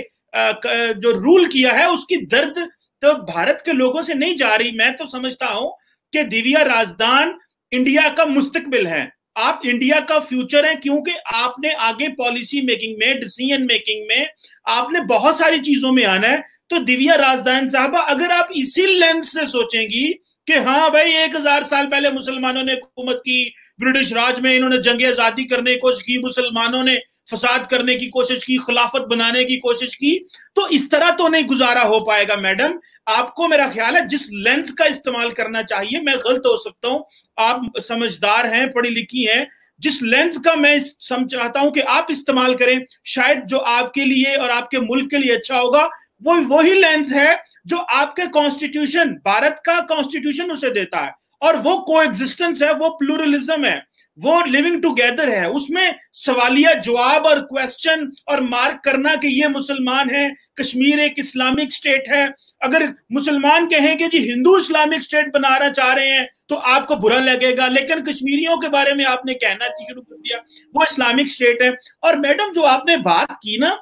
जो रूल किया है, उसकी दर्द तो भारत के लोगों से नहीं जा रही। मैं तो समझता हूं कि दिव्या राजदान इंडिया का मुस्तकबिल है, आप इंडिया का फ्यूचर है, क्योंकि आपने आगे पॉलिसी मेकिंग में, डिसीजन मेकिंग में आपने बहुत सारी चीजों में आना है। तो दिव्या राजदान साहबा, अगर आप इसी लेंस से सोचेंगी कि हाँ भाई 1000 साल पहले मुसलमानों ने हुकूमत की, ब्रिटिश राज में इन्होंने जंग आजादी करने की कोशिश की, मुसलमानों ने फसाद करने की कोशिश की, खिलाफत बनाने की कोशिश की, तो इस तरह तो नहीं गुजारा हो पाएगा मैडम। आपको मेरा ख्याल है जिस लेंस का इस्तेमाल करना चाहिए, मैं गलत हो सकता हूं, आप समझदार हैं, पढ़ी लिखी हैं, जिस लेंस का मैं चाहता हूं कि आप इस्तेमाल करें, शायद जो आपके लिए और आपके मुल्क के लिए अच्छा होगा, वो वही लेंस है जो आपके कॉन्स्टिट्यूशन, भारत का कॉन्स्टिट्यूशन उसे देता है। और वो कोएग्जिस्टेंस है, वो प्लूरलिज्म है, वो लिविंग टुगेदर है। उसमें सवालिया जवाब और क्वेश्चन और मार्क करना कि ये मुसलमान है, कश्मीर एक इस्लामिक स्टेट है। अगर मुसलमान कहें कि जी हिंदू इस्लामिक स्टेट बनाना चाह रहे हैं तो आपको बुरा लगेगा, लेकिन कश्मीरियों के बारे में आपने कहना शुरू कर दिया वो इस्लामिक स्टेट है। और मैडम जो आपने बात की ना,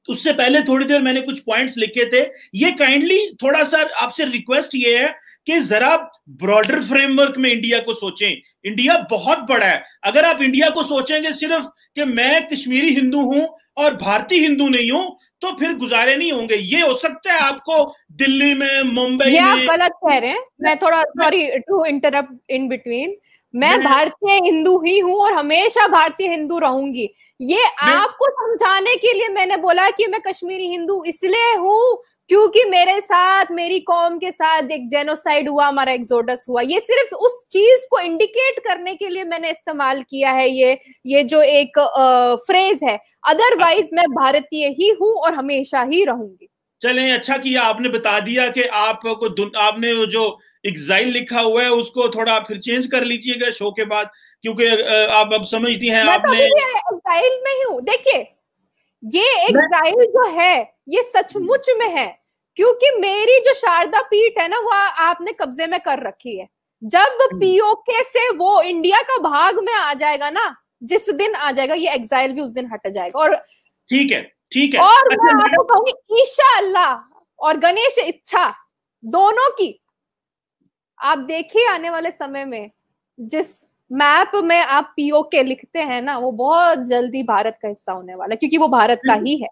उससे पहले थोड़ी देर मैंने कुछ पॉइंट्स लिखे थे, ये काइंडली थोड़ा सा आपसे रिक्वेस्ट ये है कि जरा ब्रॉडर फ्रेमवर्क में इंडिया को सोचें। इंडिया बहुत बड़ा है। अगर आप इंडिया को सोचेंगे सिर्फ कि मैं कश्मीरी हिंदू हूं और भारतीय हिंदू नहीं हूं, तो फिर गुजारे नहीं होंगे। ये हो सकता है आपको दिल्ली में, मुंबई में, आप गलत कह रहे हैं। मैं थोड़ा sorry to interrupt in between. मैं भारतीय हिंदू ही हूं और हमेशा भारतीय हिंदू रहूंगी। ये आपको समझाने के लिए मैंने बोला कि मैं कश्मीरी हिंदू इसलिए हूं क्योंकि मेरे साथ, मेरी कौम के साथ एक जेनोसाइड हुआ, हमारा एक्सोडस हुआ। ये सिर्फ उस चीज को इंडिकेट करने के लिए मैंने इस्तेमाल किया है ये जो एक फ्रेज है। अदरवाइज मैं भारतीय ही हूं और हमेशा ही रहूंगी। चलें, अच्छा किया आपने बता दिया कि आपने जो एग्जाइल लिखा हुआ है उसको थोड़ा फिर चेंज कर लीजिएगा शो के बाद, क्योंकि आप अब समझती हैं। मैं तो एग्जाइल में ही हूँ। देखिए, ये एग्जाइल जो है ये सचमुच में है, क्योंकि मेरी जो शारदा पीठ है ना वो आपने कब्जे में कर रखी है। जब पीओके से वो इंडिया का भाग में आ जाएगा ना, जिस दिन आ जाएगा, ये एग्जाइल भी उस दिन हट जाएगा। और ठीक है, ठीक है। और मैं आपको कहूंगी इंशाअल्लाह और गणेश इच्छा दोनों की, आप देखिए आने वाले समय में जिस मैप में आप पीओके लिखते हैं ना, वो बहुत जल्दी भारत का हिस्सा होने वाला है, क्योंकि वो भारत का ही है।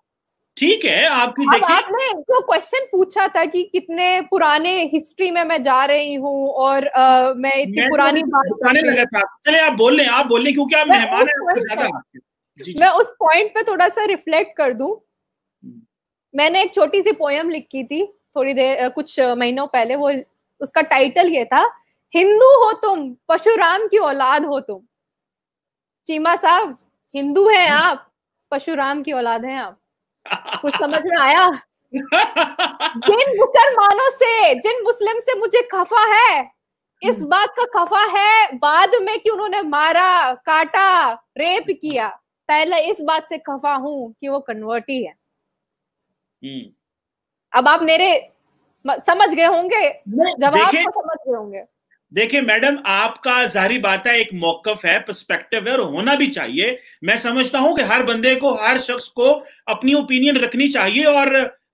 ठीक है, आपकी देखिए, आपने जो क्वेश्चन पूछा था कि कितने पुराने हिस्ट्री में मैं जा रही हूँ और मैं इतनी पुरानी बात बताने लगा था। चले आप बोल लें क्योंकि आप मेहमान हैं। मैं उस पॉइंट पे थोड़ा सा रिफ्लेक्ट कर दूं। मैंने एक छोटी सी पोयम लिखी थी थोड़ी देर, कुछ महीनों पहले। वो उसका टाइटल ये था, हिंदू हो तुम, परशुराम की औलाद हो तुम। चीमा साहब, हिंदू हैं आप, परशुराम की औलाद हैं आप। कुछ समझ में आया? जिन मुसलमानों से, जिन मुस्लिम से मुझे खफा है, इस बात का खफा है बाद में कि उन्होंने मारा, काटा, रेप किया। पहले इस बात से खफा हूं कि वो कन्वर्टी है। अब आप मेरे समझ गए होंगे, जवाब को समझ गए होंगे। देखिए मैडम, आपका जाहिर बात है, एक मौकफ है, पर्सपेक्टिव है, और होना भी चाहिए। मैं समझता हूं कि हर बंदे को, हर शख्स को अपनी ओपिनियन रखनी चाहिए। और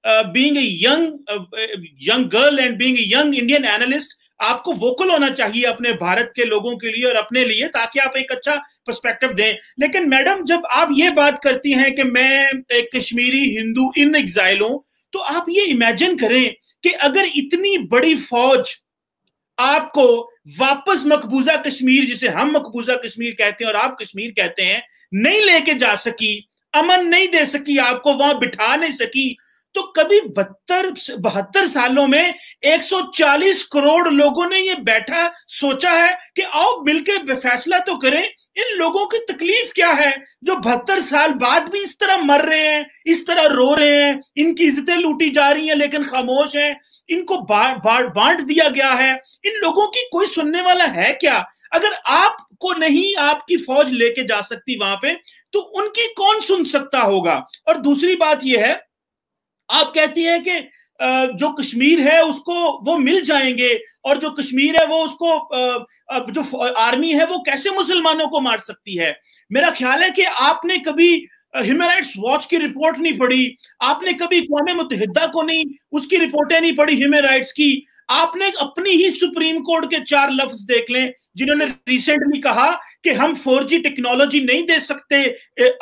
being a young girl and being a young Indian analyst, आपको वोकल होना चाहिए अपने भारत के लोगों के लिए और अपने लिए, ताकि आप एक अच्छा पर्सपेक्टिव दें। लेकिन मैडम, जब आप ये बात करती हैं कि मैं एक कश्मीरी हिंदू इन एग्जाइल हूं, तो आप ये इमेजिन करें कि अगर इतनी बड़ी फौज आपको वापस मकबूजा कश्मीर, जिसे हम मकबूजा कश्मीर कहते हैं और आप कश्मीर कहते हैं, नहीं लेके जा सकी, अमन नहीं दे सकी, आपको वहां बिठा नहीं सकी, तो कभी 72 सालों में 140 करोड़ लोगों ने ये बैठा सोचा है कि आओ मिलकर फैसला तो करें, इन लोगों की तकलीफ क्या है जो 72 साल बाद भी इस तरह मर रहे हैं, इस तरह रो रहे हैं, इनकी इज्जतें लूटी जा रही हैं लेकिन खामोश हैं, इनको बांट दिया गया है। इन लोगों की कोई सुनने वाला है क्या? अगर आपको नहीं आपकी फौज लेके जा सकती वहां पे, तो उनकी कौन सुन सकता होगा? और दूसरी बात यह है, आप कहती है कि जो कश्मीर है उसको वो मिल जाएंगे, और जो कश्मीर है वो उसको जो आर्मी है वो कैसे मुसलमानों को मार सकती है? मेरा ख्याल है कि आपने कभी ह्यूमन राइट्स वॉच की रिपोर्ट नहीं पढ़ी, आपने कभी अक़वाम मुत्तहिदा को नहीं, उसकी रिपोर्टें नहीं पढ़ी ह्यूमन राइट्स की। आपने अपनी ही सुप्रीम कोर्ट के 4 लफ्ज देख लें जिन्होंने रिसेंटली कहा कि हम 4G टेक्नोलॉजी नहीं दे सकते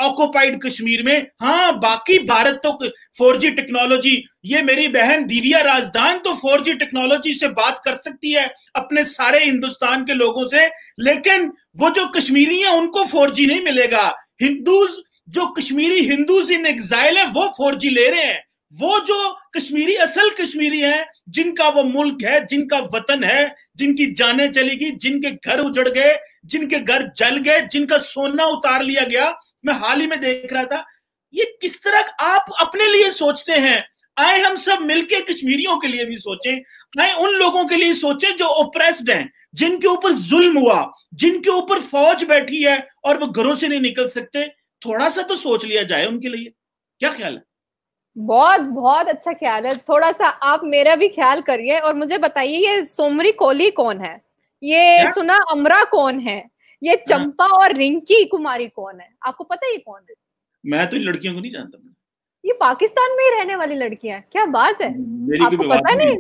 ऑक्युपाइड कश्मीर में। हाँ, बाकी भारत तो 4G टेक्नोलॉजी, ये मेरी बहन दिव्या राजदान तो 4G टेक्नोलॉजी से बात कर सकती है अपने सारे हिंदुस्तान के लोगों से, लेकिन वो जो कश्मीरी हैं उनको 4G नहीं मिलेगा। हिंदूज, जो कश्मीरी हिंदूज इन एग्जाइल है, वो 4G ले रहे हैं। वो जो कश्मीरी असल कश्मीरी है, जिनका वो मुल्क है, जिनका वतन है, जिनकी जानें चली गई, जिनके घर उजड़ गए, जिनके घर जल गए, जिनका सोना उतार लिया गया। मैं हाल ही में देख रहा था, ये किस तरह आप अपने लिए सोचते हैं। आए हम सब मिलके कश्मीरियों के लिए भी सोचें, आए उन लोगों के लिए सोचें जो ओप्रेस्ड हैं, जिनके ऊपर जुल्म हुआ, जिनके ऊपर फौज बैठी है और वो घरों से नहीं निकल सकते। थोड़ा सा तो सोच लिया जाए उनके लिए। क्या ख्याल है? बहुत बहुत अच्छा ख्याल है। थोड़ा सा आप मेरा भी ख्याल करिए और मुझे बताइए, ये सोमरी कोली कौन है? ये क्या? सुना अमरा कौन है? ये हाँ। चंपा और रिंकी कुमारी कौन है? आपको पता है ये कौन है? मैं तो इन लड़कियों को नहीं जानता। ये पाकिस्तान में ही रहने वाली लड़कियां। क्या बात है, मेरी कोई आपको बात पता नहीं नहीं?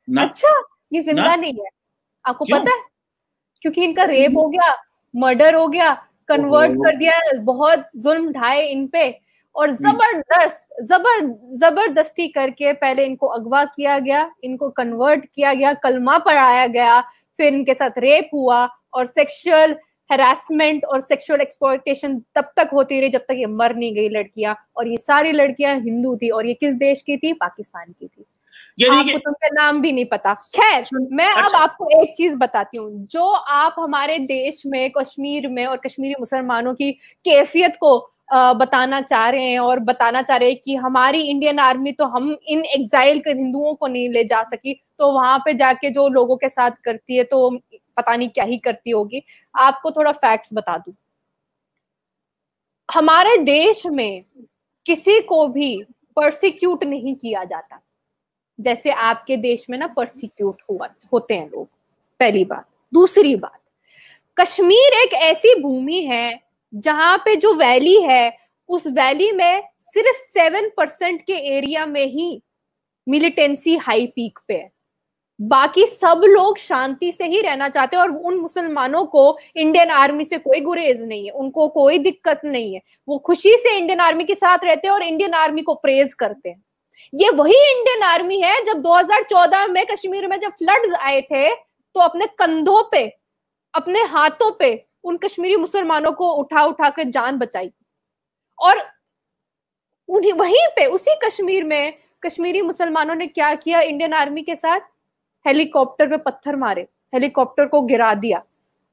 ना। अच्छा, ये ना जिंदा नहीं है, आपको क्यों? पता है? क्योंकि इनका रेप हो गया, मर्डर हो गया, कन्वर्ट ओहो। कर दिया, बहुत जुल्म ढाए इन पे, और जबरदस्ती करके पहले इनको अगवा किया गया, इनको कन्वर्ट किया गया, कलमा पढ़ाया गया, फिर इनके साथ रेप हुआ और सेक्सुअल हैरासमेंट और सेक्सुअल एक्सप्लॉयटेशन तब तक होती रही जब तक ये मर नहीं गई लड़कियां। और ये सारी लड़कियां हिंदू थी, और ये किस देश की थी? पाकिस्तान की थी। आपको तो उनका नाम भी नहीं पता। खैर, मैं अब आपको एक चीज बताती हूँ। जो आप हमारे देश में, कश्मीर में और कश्मीरी मुसलमानों की कैफियत को बताना चाह रहे हैं और बताना चाह रहे हैं कि हमारी इंडियन आर्मी तो हम इन एग्जाइल के हिंदुओं को नहीं ले जा सकी, तो वहां पे जाके जो लोगों के साथ करती है तो पता नहीं क्या ही करती होगी। आपको थोड़ा फैक्ट्स बता दूं। हमारे देश में किसी को भी परसिक्यूट नहीं किया जाता जैसे आपके देश में ना परसिक्यूट होते हैं लोग। पहली बात। दूसरी बात, कश्मीर एक ऐसी भूमि है जहां पे जो वैली है, उस वैली में सिर्फ 7% के एरिया में ही मिलिटेंसी हाई पीक पे है। बाकी सब लोग शांति से ही रहना चाहते हैं, और उन मुसलमानों को इंडियन आर्मी से कोई गुरेज नहीं है, उनको कोई दिक्कत नहीं है। वो खुशी से इंडियन आर्मी के साथ रहते हैं और इंडियन आर्मी को प्रेज करते हैं। ये वही इंडियन आर्मी है जब 2014 में कश्मीर में जब फ्लड्स आए थे, तो अपने कंधों पे, अपने हाथों पे उन कश्मीरी मुसलमानों को उठा उठा कर जान बचाई। और उन्हीं वहीं पे उसी कश्मीर में कश्मीरी मुसलमानों ने क्या किया इंडियन आर्मी के साथ? हेलीकॉप्टर पे पत्थर मारे, हेलीकॉप्टर को गिरा दिया।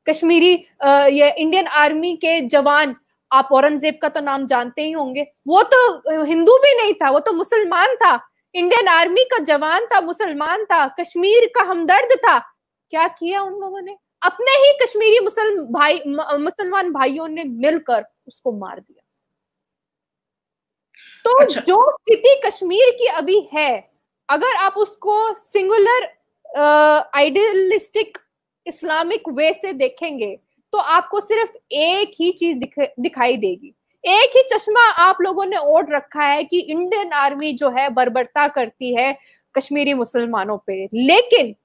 कश्मीरी ये इंडियन आर्मी के जवान, आप औरंगजेब का तो नाम जानते ही होंगे, वो तो हिंदू भी नहीं था, वो तो मुसलमान था। इंडियन आर्मी का जवान था, मुसलमान था, कश्मीर का हमदर्द था। क्या किया उन लोगों ने? अपने ही कश्मीरी मुसलमान भाइयों ने मिलकर उसको मार दिया। तो अच्छा। जो स्थिति कश्मीर की अभी है, अगर आप उसको सिंगुलर आइडियलिस्टिक इस्लामिक वे से देखेंगे तो आपको सिर्फ एक ही चीज दिखाई देगी। एक ही चश्मा आप लोगों ने ओढ़ रखा है कि इंडियन आर्मी जो है बर्बरता करती है कश्मीरी मुसलमानों पे, लेकिन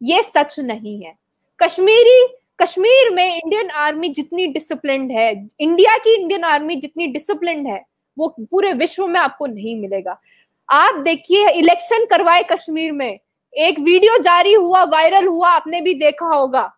ये सच नहीं है। कश्मीर में इंडियन आर्मी जितनी डिसिप्लिन्ड है, इंडिया की इंडियन आर्मी जितनी डिसिप्लिन्ड है, वो पूरे विश्व में आपको नहीं मिलेगा। आप देखिए, इलेक्शन करवाए कश्मीर में, एक वीडियो जारी हुआ, वायरल हुआ, आपने भी देखा होगा।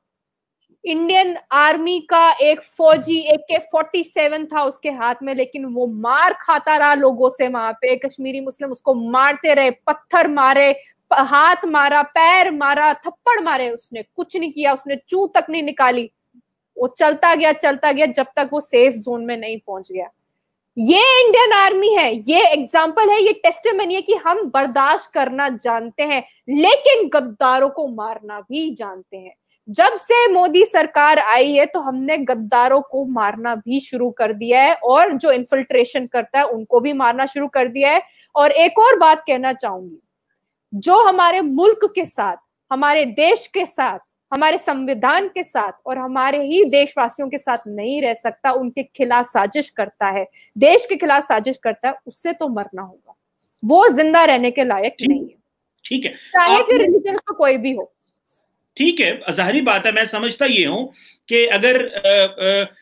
इंडियन आर्मी का एक फौजी AK-47 था उसके हाथ में, लेकिन वो मार खाता रहा लोगों से। वहां पे कश्मीरी मुस्लिम उसको मारते रहे, पत्थर मारे, हाथ मारा, पैर मारा, थप्पड़ मारे, उसने कुछ नहीं किया, उसने चू तक नहीं निकाली। वो चलता गया जब तक वो सेफ जोन में नहीं पहुंच गया। ये इंडियन आर्मी है, ये एग्जाम्पल है, ये टेस्टिमनी है कि हम बर्दाश्त करना जानते हैं, लेकिन गद्दारों को मारना भी जानते हैं। जब से मोदी सरकार आई है तो हमने गद्दारों को मारना भी शुरू कर दिया है, और जो इन्फिल्ट्रेशन करता है उनको भी मारना शुरू कर दिया है। और एक और बात कहना चाहूंगी, जो हमारे मुल्क के साथ, हमारे देश के साथ, हमारे संविधान के साथ और हमारे ही देशवासियों के साथ नहीं रह सकता, उनके खिलाफ साजिश करता है, देश के खिलाफ साजिश करता है, उससे तो मरना होगा। वो जिंदा रहने के लायक नहीं है। ठीक है, चाहे फिर रिलीजन का कोई भी हो। ठीक है, जाहिर बात है, मैं समझता ये हूं कि अगर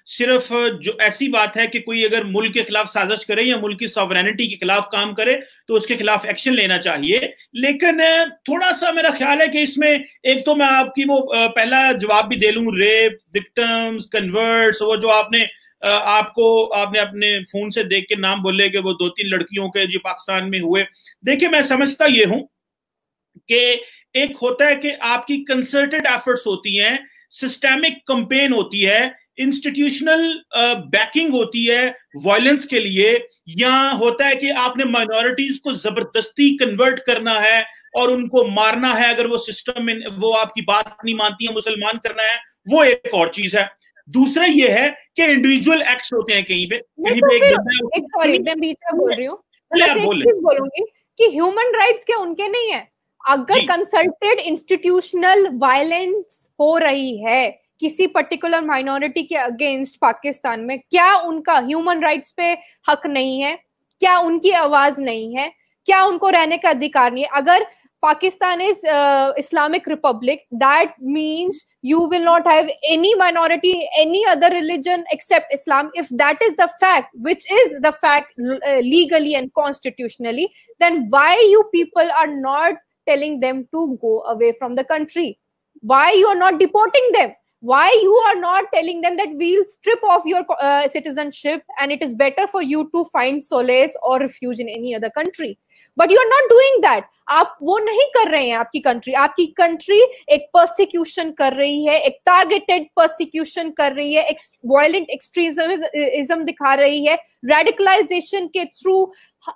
सिर्फ जो ऐसी बात है कि कोई अगर मुल्क के खिलाफ साजिश करे या मुल्क की सॉवरेनिटी के खिलाफ काम करे तो उसके खिलाफ एक्शन लेना चाहिए। लेकिन थोड़ा सा मेरा ख्याल है कि इसमें एक तो मैं आपकी वो पहला जवाब भी दे लूं, रेप विक्टिम्स, कन्वर्ट्स, वो जो आपने आपको आपने अपने फोन से देख के नाम बोले कि वो 2-3 लड़कियों के जो पाकिस्तान में हुए। देखिए, मैं समझता ये हूं कि एक होता है कि आपकी कंसर्टेड एफर्ट्स होती हैं, सिस्टेमिक कंपेन होती है, इंस्टीट्यूशनल बैकिंग होती है वायलेंस के लिए, या होता है कि आपने माइनॉरिटीज को जबरदस्ती कन्वर्ट करना है और उनको मारना है अगर वो सिस्टम में वो आपकी बात नहीं मानती है, मुसलमान करना है, वो एक और चीज है। दूसरा ये है कि इंडिविजुअल एक्ट्स होते हैं कहीं पे तो एक बंदा है, सॉरी मैं बीच में बोल रही हूँ, बोले बस आप एक बोले। चीज बोलूंगी कि ह्यूमन राइट्स के उनके नहीं है। अगर कंसल्टेड इंस्टीट्यूशनल वायलेंस हो रही है किसी पर्टिकुलर माइनॉरिटी के अगेंस्ट पाकिस्तान में, क्या उनका ह्यूमन राइट्स पे हक नहीं है? क्या उनकी आवाज नहीं है? क्या उनको रहने का अधिकार नहीं है? अगर Pakistan is Islamic Republic, that means you will not have any minority, any other religion except Islam. If that is the fact, which is the fact legally and constitutionally, then why you people are not telling them to go away from the country? Why you are not deporting them? Why you are not telling them that we'll strip off your citizenship and it is better for you to find solace or refuge in any other country? But you are not doing that. आप वो नहीं कर रहे हैं। आपकी country एक persecution कर रही है, एक टारगेटेड परसिक्यूशन कर रही है, वायलेंट एक्सट्रीमिज्म दिखा रही है, रेडिकलाइजेशन के थ्रू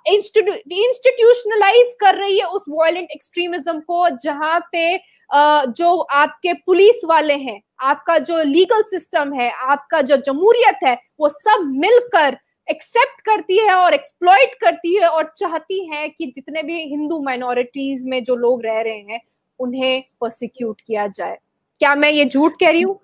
इंस्टीट्यूशनलाइज कर रही है उस वायलेंट एक्सट्रीमिज्म को, जहां पे जो आपके पुलिस वाले हैं, आपका जो लीगल सिस्टम है, आपका जो जमहूरियत है, वो सब मिलकर एक्सेप्ट करती है और एक्सप्लॉइट करती है और चाहती है कि जितने भी हिंदू माइनॉरिटीज में जो लोग रह रहे हैं उन्हें प्रोसिक्यूट किया जाए। क्या मैं ये झूठ कह रही हूँ?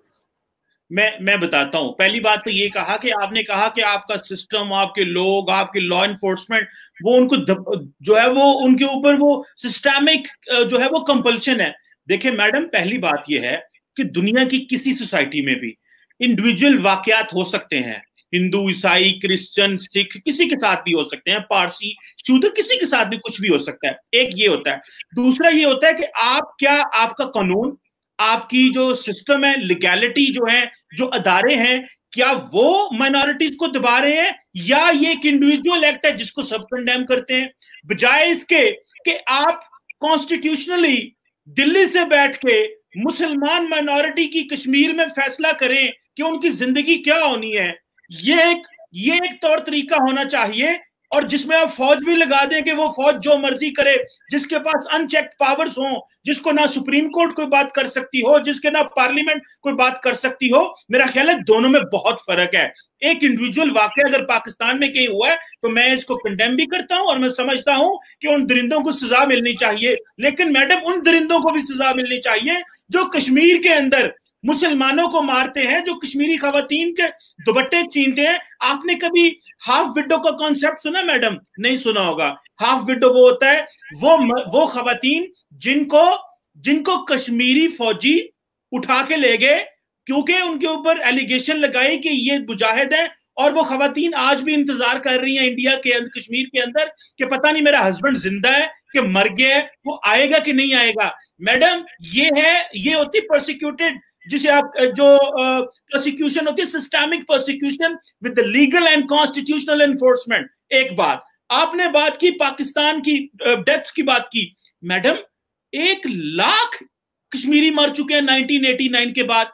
मैं बताता हूं। पहली बात तो ये कहा कि आपने कहा कि आपका सिस्टम, आपके लोग, आपके लॉ इन्फोर्समेंट, वो उनको जो है वो उनके ऊपर वो सिस्टमिक जो है वो कंपल्शन है। देखिए मैडम, पहली बात ये है कि दुनिया की किसी सोसाइटी में भी इंडिविजुअल वाकयात हो सकते हैं, हिंदू, ईसाई, क्रिश्चियन, सिख, किसी के साथ भी हो सकते हैं, पारसी, शूद्र, किसी के साथ भी कुछ भी हो सकता है। एक ये होता है। दूसरा ये होता है कि आपका कानून, आपकी जो सिस्टम है, लीगैलिटी जो है, जो अदारे हैं, क्या वो माइनॉरिटीज को दबा रहे हैं, या ये एक इंडिविजुअल एक्ट है जिसको सब कंडेम करते हैं, बजाय इसके कि आप कॉन्स्टिट्यूशनली दिल्ली से बैठ के मुसलमान माइनॉरिटी की कश्मीर में फैसला करें कि उनकी जिंदगी क्या होनी है। ये एक तौर तरीका होना चाहिए, और जिसमें आप फौज भी लगा दें कि वो फौज जो मर्जी करे, जिसके पास अनचेक्ड पावर्स हो, जिसको ना सुप्रीम कोर्ट कोई बात कर सकती हो, जिसके ना पार्लियामेंट कोई बात कर सकती हो। मेरा ख्याल है दोनों में बहुत फर्क है। एक इंडिविजुअल वाकया अगर पाकिस्तान में कहीं हुआ है तो मैं इसको कंडेम भी करता हूं और मैं समझता हूं कि उन दरिंदों को सजा मिलनी चाहिए, लेकिन मैडम उन दरिंदों को भी सजा मिलनी चाहिए जो कश्मीर के अंदर मुसलमानों को मारते हैं, जो कश्मीरी खवातीन के दुपट्टे छीनते हैं। आपने कभी हाफ विडो का कॉन्सेप्ट सुना मैडम? नहीं सुना होगा। हाफ विडो वो होता है, वो खवातीन जिनको कश्मीरी फौजी उठा के ले गए क्योंकि उनके ऊपर एलिगेशन लगाई कि ये मुजाहिद हैं, और वो खवातीन आज भी इंतजार कर रही हैं इंडिया के अंदर, कश्मीर के अंदर, कि पता नहीं मेरा हस्बैंड जिंदा है कि मर गया है, वो आएगा कि नहीं आएगा। मैडम ये होती प्रोसिक्यूटेड, जिसे आप जो प्रोसिक्यूशन होती है, systemic prosecution with the legal and constitutional enforcement. एक बात आपने बात की, पाकिस्तान की डेथ्स की बात की। मैडम 1 लाख कश्मीरी मर चुके हैं 1989 के बाद।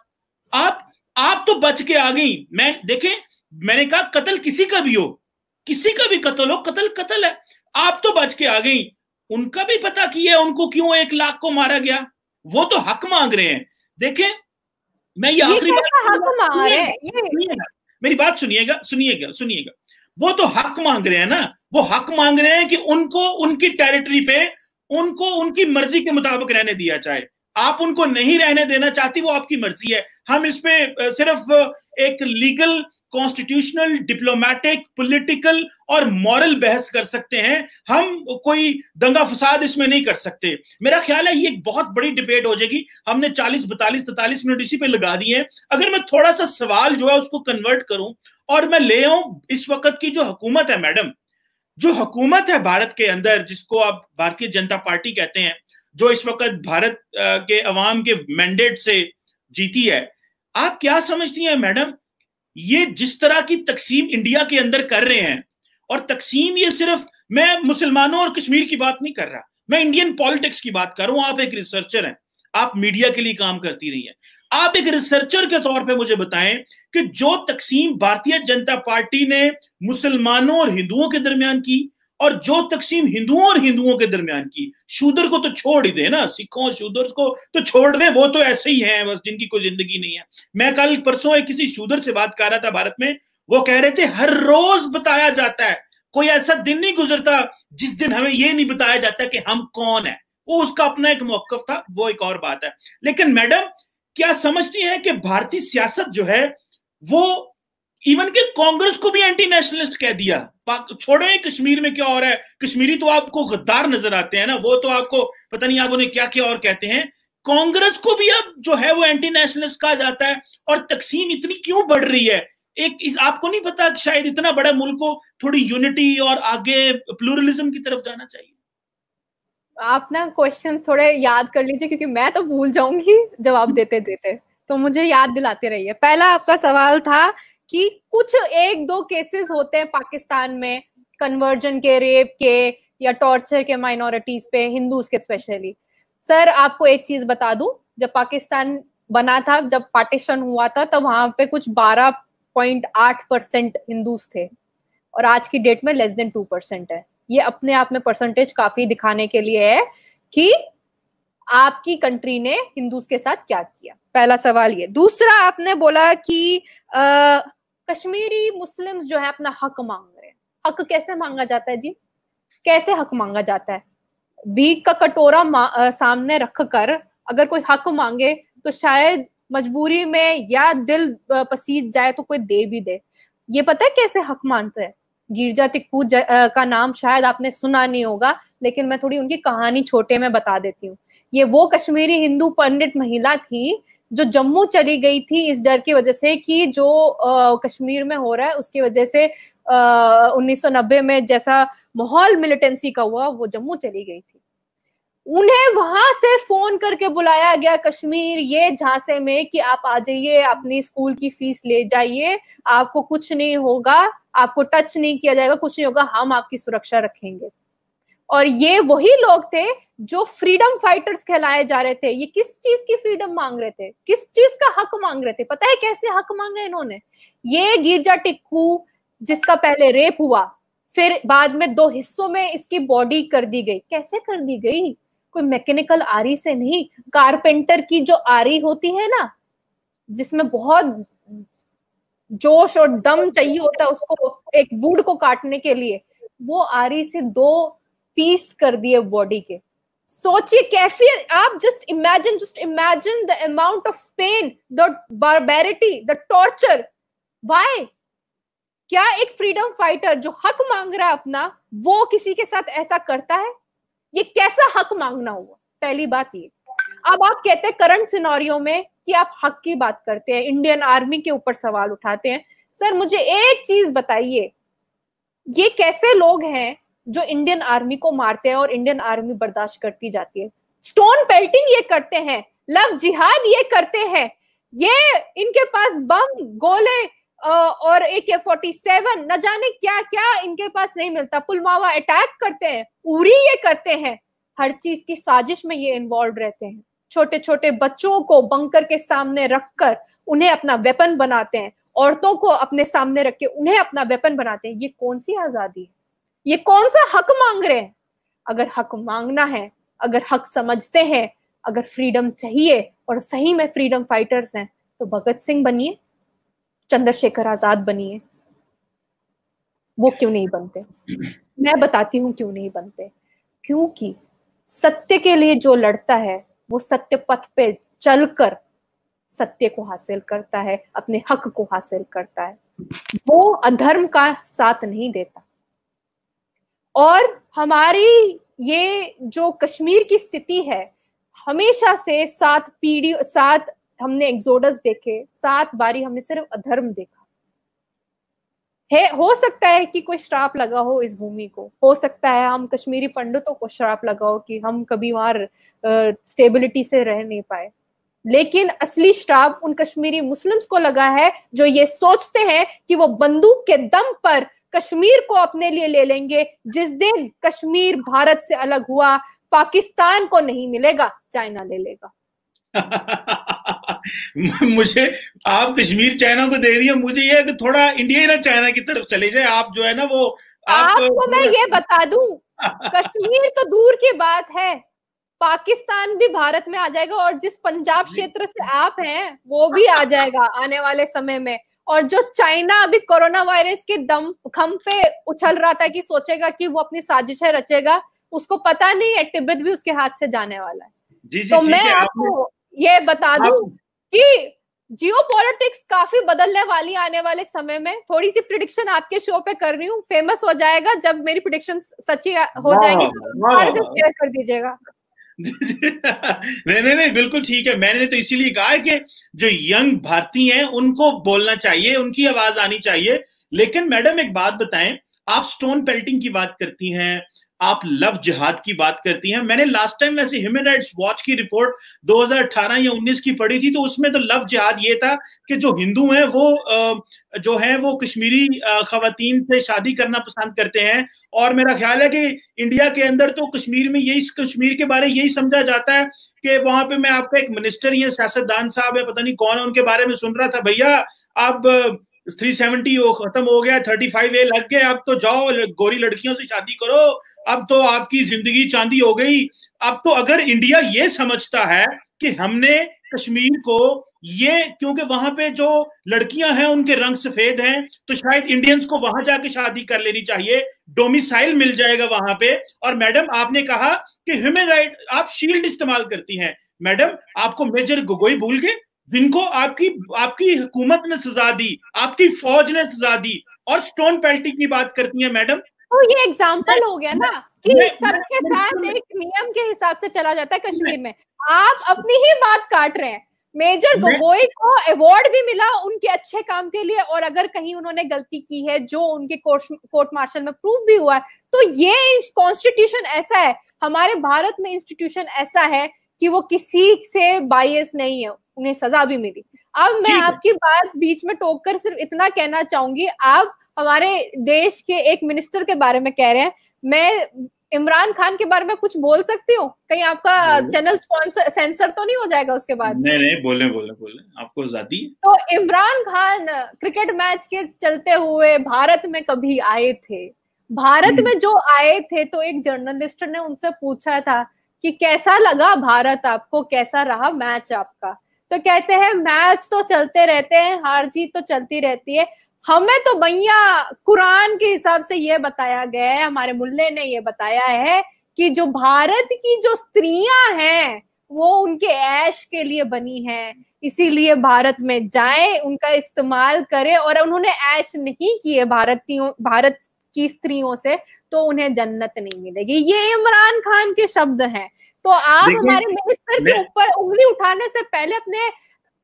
आप तो बच के आ गई। मैंने कहा कत्ल किसी का भी हो, किसी का भी कत्ल हो, कत्ल है, आप तो बच के आ गई। उनका भी पता किया उनको क्यों 1 लाख को मारा गया। वो तो हक मांग रहे हैं। देखें, मैं ये आखिरी मेरी बात सुनिएगा। वो तो हक मांग रहे हैं ना, वो हक मांग रहे हैं कि उनको उनकी टेरिटरी पे उनको उनकी मर्जी के मुताबिक रहने दिया जाए। आप उनको नहीं रहने देना चाहती, वो आपकी मर्जी है। हम इस पे सिर्फ एक लीगल, कॉन्स्टिट्यूशनल, डिप्लोमेटिक, पॉलिटिकल और मॉरल बहस कर सकते हैं। हम कोई दंगा फसाद इसमें नहीं कर सकते। मेरा ख्याल है ये एक बहुत बड़ी डिबेट हो जाएगी। हमने 40, 42, 43 मिनट इसी पे लगा दिए हैं। अगर मैं थोड़ा सा सवाल जो है उसको कन्वर्ट करूं और मैं ले आऊं इस वक्त की जो हुकूमत है मैडम, जो हुकूमत है भारत के अंदर, जिसको आप भारतीय जनता पार्टी कहते हैं, जो इस वक्त भारत के अवाम के मैंडेट से जीती है, आप क्या समझती हैं मैडम ये जिस तरह की तकसीम इंडिया के अंदर कर रहे हैं, और तकसीम ये सिर्फ, मैं मुसलमानों और कश्मीर की बात नहीं कर रहा, मैं इंडियन पॉलिटिक्स की बात कर रहा हूं। आप एक रिसर्चर हैं, आप मीडिया के लिए काम करती रही हैं, आप एक रिसर्चर के तौर पे मुझे बताएं कि जो तकसीम भारतीय जनता पार्टी ने मुसलमानों और हिंदुओं के दरमियान की, और जो तकसीम हिंदुओं और हिंदुओं के दरमियान की, शूदर को तो छोड़ ही दे ना, सिखों शूदर को तो छोड़ दे, वो तो ऐसे ही हैं बस, जिनकी कोई जिंदगी नहीं है। मैं कल परसों एक किसी शूदर से बात कर रहा था भारत में, वो कह रहे थे हर रोज बताया जाता है, कोई ऐसा दिन नहीं गुजरता जिस दिन हमें ये नहीं बताया जाता कि हम कौन है। वो उसका अपना एक मौकफ था, वो एक और बात है। लेकिन मैडम क्या समझती है कि भारतीय सियासत जो है वो इवन के कांग्रेस को भी एंटी नेशनलिस्ट कह दिया? छोड़े कश्मीर में क्या हो रहा है, कश्मीरी तो आपको गद्दार नजर आते हैं ना, वो तो आपको पता नहीं आप उन्हें क्या क्या और कहते हैं। कांग्रेस को भी अब जो है वो एंटी नेशनलिस्ट कहा जाता है, और तकसीम इतनी क्यों बढ़ रही है? आपको नहीं पता कि शायद इतना बड़ा मुल्क को थोड़ी यूनिटी और आगे प्लूरलिज्म की तरफ जाना चाहिए? आप ना क्वेश्चन थोड़े याद कर लीजिए, क्योंकि मैं तो भूल जाऊंगी जवाब देते देते, तो मुझे याद दिलाते रहिए। पहला आपका सवाल था कि कुछ एक दो केसेस होते हैं पाकिस्तान में कन्वर्जन के, रेप के या टॉर्चर के माइनॉरिटीज पे, हिंदूज के स्पेशली। सर आपको एक चीज बता दूं, जब पाकिस्तान बना था, जब पार्टीशन हुआ था, तब वहां पे कुछ 12.8% हिंदूज थे, और आज की डेट में लेस देन 2% है। ये अपने आप में परसेंटेज काफी दिखाने के लिए है कि आपकी कंट्री ने हिंदूज के साथ क्या किया। पहला सवाल ये। दूसरा आपने बोला कि कश्मीरी मुस्लिम्स जो है अपना हक मांग रहे हैं। हक कैसे मांगा जाता है जी? कैसे हक मांगा जाता है? भीख का कटोरा सामने रखकर अगर कोई हक मांगे तो शायद मजबूरी में या दिल पसीज जाए तो कोई दे भी दे। ये पता है कैसे हक मांगते हैं? गिरजा टिक्कू का नाम शायद आपने सुना नहीं होगा, लेकिन मैं थोड़ी उनकी कहानी छोटे में बता देती हूँ। ये वो कश्मीरी हिंदू पंडित महिला थी जो जम्मू चली गई थी इस डर की वजह से कि जो कश्मीर में हो रहा है उसकी वजह से 1990 में जैसा माहौल मिलिटेंसी का हुआ, वो जम्मू चली गई थी। उन्हें वहां से फोन करके बुलाया गया कश्मीर ये झांसे में कि आप आ जाइए, अपनी स्कूल की फीस ले जाइए, आपको कुछ नहीं होगा, आपको टच नहीं किया जाएगा, कुछ नहीं होगा, हम आपकी सुरक्षा रखेंगे। और ये वही लोग थे जो फ्रीडम फाइटर्स कहलाए जा रहे थे। ये किस चीज की फ्रीडम मांग रहे थे, किस चीज का हक मांग रहे थे? पता है कैसे हक मांगे इन्होंने? ये गिरजा टिक्कू जिसका पहले रेप हुआ, फिर बाद में 2 हिस्सों में इसकी बॉडी कर दी गई। कैसे कर दी गई? कोई मैकेनिकल आरी से नहीं, कारपेंटर की जो आरी होती है ना, जिसमें बहुत जोश और दम चाहिए होता है उसको, एक वुड को काटने के लिए, वो आरी से 2 पीस कर दिए बॉडी के। सोचिए कैफियत, आप just imagine the amount of pain, the barbarity, the torture. Why? क्या एक फ्रीडम फाइटर जो हक मांग रहा है अपना, वो किसी के साथ ऐसा करता है? ये कैसा हक मांगना हुआ? पहली बात ये। अब आप कहते हैं करंट सिनेरियो में कि आप हक की बात करते हैं, इंडियन आर्मी के ऊपर सवाल उठाते हैं। सर मुझे एक चीज बताइए, ये कैसे लोग हैं जो इंडियन आर्मी को मारते हैं और इंडियन आर्मी बर्दाश्त करती जाती है? स्टोन पेल्टिंग ये करते हैं, लव जिहाद ये करते हैं, ये इनके पास बम, गोले और AK-47 न जाने क्या क्या इनके पास नहीं मिलता। पुलवामा अटैक करते हैं, उरी ये करते हैं, हर चीज की साजिश में ये इन्वॉल्व रहते हैं। छोटे छोटे बच्चों को बंकर के सामने रखकर उन्हें अपना वेपन बनाते हैं, औरतों को अपने सामने रख के उन्हें अपना वेपन बनाते हैं। ये कौन सी आजादी है? ये कौन सा हक मांग रहे हैं? अगर हक मांगना है, अगर हक समझते हैं, अगर फ्रीडम चाहिए और सही में फ्रीडम फाइटर्स हैं, तो भगत सिंह बनिए, चंद्रशेखर आजाद बनिए। वो क्यों नहीं बनते? मैं बताती हूँ क्यों नहीं बनते। क्योंकि सत्य के लिए जो लड़ता है वो सत्य पथ पे चलकर सत्य को हासिल करता है, अपने हक को हासिल करता है, वो अधर्म का साथ नहीं देता। और हमारी ये जो कश्मीर की स्थिति है, हमेशा से 7 हमने एक्सोडस देखे, 7 बारी हमने सिर्फ अधर्म देखा है। हो सकता है कि कोई श्राप लगा हो इस भूमि को, हो सकता है हम कश्मीरी पंडितों को श्राप लगा हो कि हम कभी वहां स्टेबिलिटी से रह नहीं पाए, लेकिन असली श्राप उन कश्मीरी मुस्लिम्स को लगा है जो ये सोचते हैं कि वो बंदूक के दम पर कश्मीर को अपने लिए ले लेंगे। जिस दिन कश्मीर भारत से अलग हुआ, पाकिस्तान को नहीं मिलेगा, चाइना ले लेगा। मुझे आप कश्मीर चाइना को दे रही है, मुझे ये है कि थोड़ा इंडिया ही ना चाइना की तरफ चले जाए। आप जो है ना वो आपको मैं ये बता दूं, कश्मीर तो दूर की बात है, पाकिस्तान भी भारत में आ जाएगा और जिस पंजाब क्षेत्र से आप हैं वो भी आ जाएगा आने वाले समय में। और जो चाइना अभी कोरोना वायरस के दम खम पे उछल रहा था कि सोचेगा कि वो अपनी साजिशें रचेगा, उसको पता नहीं है तिब्बत भी उसके हाथ से जाने वाला है। जी, तो मैं आपको ये बता दूं कि जियोपॉलिटिक्स काफी बदलने वाली आने वाले समय में। थोड़ी सी प्रिडिक्शन आपके शो पे कर रही हूँ, फेमस हो जाएगा जब मेरी प्रिडिक्शन सच्ची हो जाएंगी तो शेयर कर दीजिएगा। नहीं, बिल्कुल ठीक है। मैंने तो इसीलिए कहा है कि जो यंग भारतीय हैं उनको बोलना चाहिए, उनकी आवाज आनी चाहिए। लेकिन मैडम एक बात बताएं, आप स्टोन पेल्टिंग की बात करती हैं, आप लव जिहाद की बात करती हैं। मैंने लास्ट टाइम वैसे ह्यूमन राइट्स वॉच की रिपोर्ट 2018 या 19 की पढ़ी थी, तो उसमें तो लव जिहाद ये था कि जो हिंदू हैं वो जो है वो कश्मीरी खवातीन से शादी करना पसंद करते हैं। और मेरा ख्याल है कि इंडिया के अंदर तो कश्मीर में यही, कश्मीर के बारे यही समझा जाता है कि वहां पे, मैं आपका एक मिनिस्टर ही है, सियासतदान साहब है, पता नहीं कौन है, उनके बारे में सुन रहा था, भैया अब 370 खत्म हो गया, 35A लग गए, अब तो जाओ गोरी लड़कियों से शादी करो, अब तो आपकी जिंदगी चांदी हो गई। अब तो अगर इंडिया ये समझता है कि हमने कश्मीर को ये, क्योंकि वहां पे जो लड़कियां हैं उनके रंग सफेद हैं, तो शायद इंडियंस को वहां जाके शादी कर लेनी चाहिए, डोमिसाइल मिल जाएगा वहां पे। और मैडम आपने कहा कि ह्यूमन राइट, आप शील्ड इस्तेमाल करती हैं। मैडम आपको मेजर गोगोई भूल गए, जिनको आपकी हुकूमत ने सजा दी, आपकी फौज ने सजा दी, और स्टोन पेल्टिंग की बात करती है मैडम। तो ये एग्जाम्पल हो गया ना कि सबके साथ एक नियम के हिसाब से चला जाता है कश्मीर में। आप अपनी ही बात काट रहे हैं। मेजर गोगोई को अवार्ड भी मिला उनके अच्छे काम के लिए, और अगर कहीं उन्होंने गलती की है जो उनके कोर्ट मार्शल में प्रूव भी हुआ है, तो ये कॉन्स्टिट्यूशन ऐसा है, हमारे भारत में इंस्टीट्यूशन ऐसा है कि वो किसी से बायस नहीं है, उन्हें सजा भी मिली। अब मैं आपकी बात बीच में टोक कर सिर्फ इतना कहना चाहूंगी, आप हमारे देश के एक मिनिस्टर के बारे में कह रहे हैं, मैं इमरान खान के बारे में कुछ बोल सकती हूँ? कहीं आपका चैनल स्पॉन्सर सेंसर तो नहीं हो जाएगा उसके बाद? नहीं, बोले आपको आजादी। तो इमरान खान क्रिकेट मैच के चलते हुए भारत में कभी आए थे, भारत में जो आए थे, तो एक जर्नलिस्ट ने उनसे पूछा था कि कैसा लगा भारत आपको, कैसा रहा मैच आपका? तो कहते हैं मैच तो चलते रहते हैं, हार जीत तो चलती रहती है, हमें तो भैया कुरान के हिसाब से ये बताया गया है, हमारे मुल्ले ने ये बताया है कि जो भारत की जो स्त्रियां हैं वो उनके ऐश के लिए बनी हैं, इसीलिए भारत में जाएं, उनका इस्तेमाल करें, और उन्होंने ऐश नहीं किए भारत की स्त्रियों से, तो उन्हें जन्नत नहीं मिलेगी। ये इमरान खान के शब्द हैं। तो आप हमारे मिनिस्टर के ऊपर उंगली उठाने से पहले अपने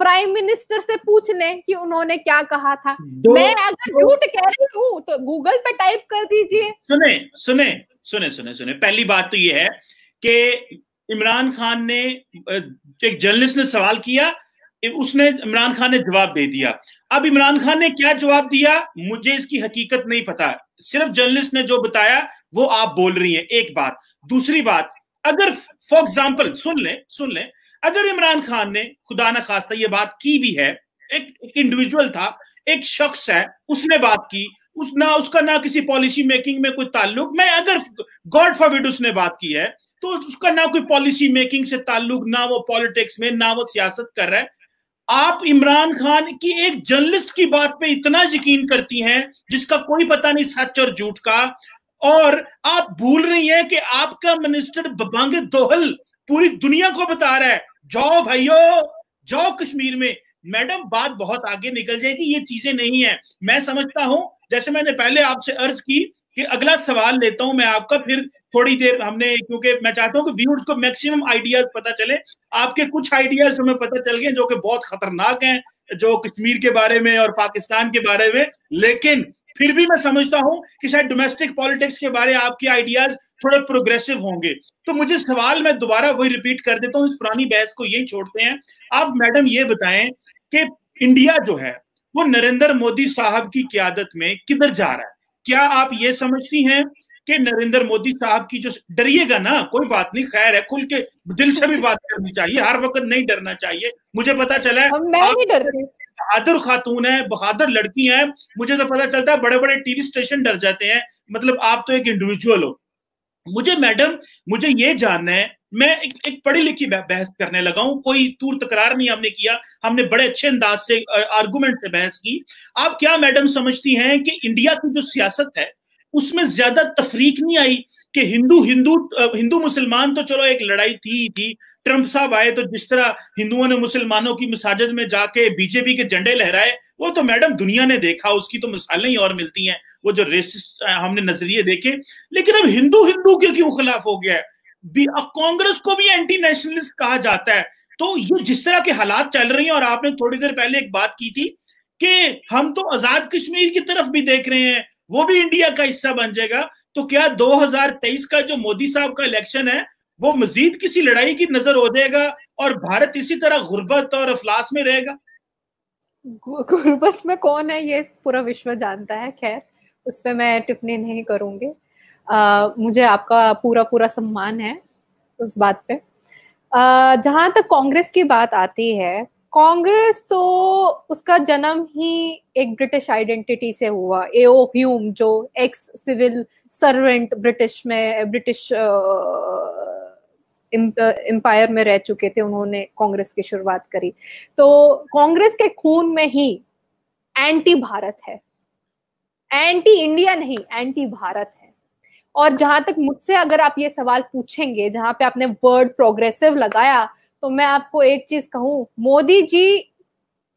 प्राइम मिनिस्टर से पूछ लें कि उन्होंने क्या कहा था। मैं अगर झूठ कह रही हूँ तो गूगल पे टाइप कर दीजिए। सुने, पहली बात तो ये है कि इमरान खान ने, एक जर्नलिस्ट ने सवाल किया, इमरान खान ने जवाब दे दिया। अब इमरान खान ने क्या जवाब दिया मुझे इसकी हकीकत नहीं पता, सिर्फ जर्नलिस्ट ने जो बताया वो आप बोल रही हैं, एक बात। दूसरी बात, अगर फॉर एग्जाम्पल सुन ले, अगर इमरान खान ने खुदा ना खास्ता ये बात की भी है, एक इंडिविजुअल था, एक शख्स है, उसने बात की, उसका ना किसी पॉलिसी मेकिंग में कोई ताल्लुक, मैं अगर गॉड फॉरबिड उसने बात की है, तो उसका ना कोई पॉलिसी मेकिंग से ताल्लुक, ना वो पॉलिटिक्स में, ना वो सियासत कर रहा है। आप इमरान खान की एक जर्नलिस्ट की बात पे इतना यकीन करती हैं जिसका कोई पता नहीं सच और झूठ का, और आप भूल रही हैं कि आपका मिनिस्टर बबांगे दोहल पूरी दुनिया को बता रहा है जाओ भाइयों, जाओ कश्मीर में। मैडम बात बहुत आगे निकल जाएगी, ये चीजें नहीं है। मैं समझता हूं, जैसे मैंने पहले आपसे अर्ज की कि अगला सवाल लेता हूं मैं आपका, फिर थोड़ी देर हमने, क्योंकि मैं चाहता हूं कि व्यूअर्स को मैक्सिमम आइडियाज पता चले। आपके कुछ आइडियाज हमें पता चल गए जो कि बहुत खतरनाक हैं, जो कश्मीर के बारे में और पाकिस्तान के बारे में, लेकिन फिर भी मैं समझता हूं कि शायद डोमेस्टिक पॉलिटिक्स के बारे आपके आइडियाज थोड़े प्रोग्रेसिव होंगे। तो मुझे सवाल, मैं दोबारा वही रिपीट कर देता हूं, इस पुरानी बहस को यही छोड़ते हैं। आप मैडम ये बताएं कि इंडिया जो है वो नरेंद्र मोदी साहब की क़यादत में किधर जा रहा है? क्या आप ये समझती हैं कि नरेंद्र मोदी साहब की जो, डरिएगा ना, कोई बात नहीं, खैर है, खुल के दिल से भी बात करनी चाहिए, हर वक्त नहीं डरना चाहिए। मुझे पता चला है मैं नहीं डरती, बहादुर खातून है, बहादुर लड़की है, मुझे तो पता चलता है बड़े बड़े टीवी स्टेशन डर जाते हैं, मतलब आप तो एक इंडिविजुअल हो। मुझे मैडम, मुझे ये जानना है, मैं एक पढ़ी लिखी बहस करने लगा हूं, कोई तूर तकरार नहीं हमने किया, हमने बड़े अच्छे अंदाज से आर्गुमेंट से बहस की। आप क्या मैडम समझती हैं कि इंडिया की जो सियासत है उसमें ज्यादा तफरीक नहीं आई कि हिंदू मुसलमान तो चलो एक लड़ाई थी, ट्रंप साहब आए तो जिस तरह हिंदुओं ने मुसलमानों की मसाजिद में जाके बीजेपी के झंडे लहराए, वो तो मैडम दुनिया ने देखा, उसकी तो मिसालें ही और मिलती हैं, वो जो रेसिस्ट हमने नजरिए देखे। लेकिन अब हिंदू क्यों खिलाफ हो गया है? कांग्रेस को भी एंटी नेशनलिस्ट कहा जाता है। तो ये जिस तरह के हालात चल रही हैं, और आपने थोड़ी देर पहले एक बात की थी कि हम तो आजाद कश्मीर की तरफ भी देख रहे हैं, वो भी इंडिया का हिस्सा बन जाएगा। तो क्या 2023 का जो मोदी साहब का इलेक्शन है वो मजीद किसी लड़ाई की नजर हो जाएगा और भारत इसी तरह गुर्बत और अफलास में रहेगा? गुर्बत में कौन है ये पूरा विश्व जानता है, खैर उस पर मैं टिप्पणी नहीं करूंगी। मुझे आपका पूरा सम्मान है उस बात पे। जहां तक कांग्रेस की बात आती है, कांग्रेस तो उसका जन्म ही एक ब्रिटिश आइडेंटिटी से हुआ। एओ ह्यूम जो ex civil servant British empire में रह चुके थे, उन्होंने कांग्रेस की शुरुआत करी। तो कांग्रेस के खून में ही एंटी भारत है, एंटी इंडिया नहीं, एंटी भारत है। और जहां तक मुझसे अगर आप ये सवाल पूछेंगे, जहां पे आपने वर्ड प्रोग्रेसिव लगाया, तो मैं आपको एक चीज कहूं, मोदी जी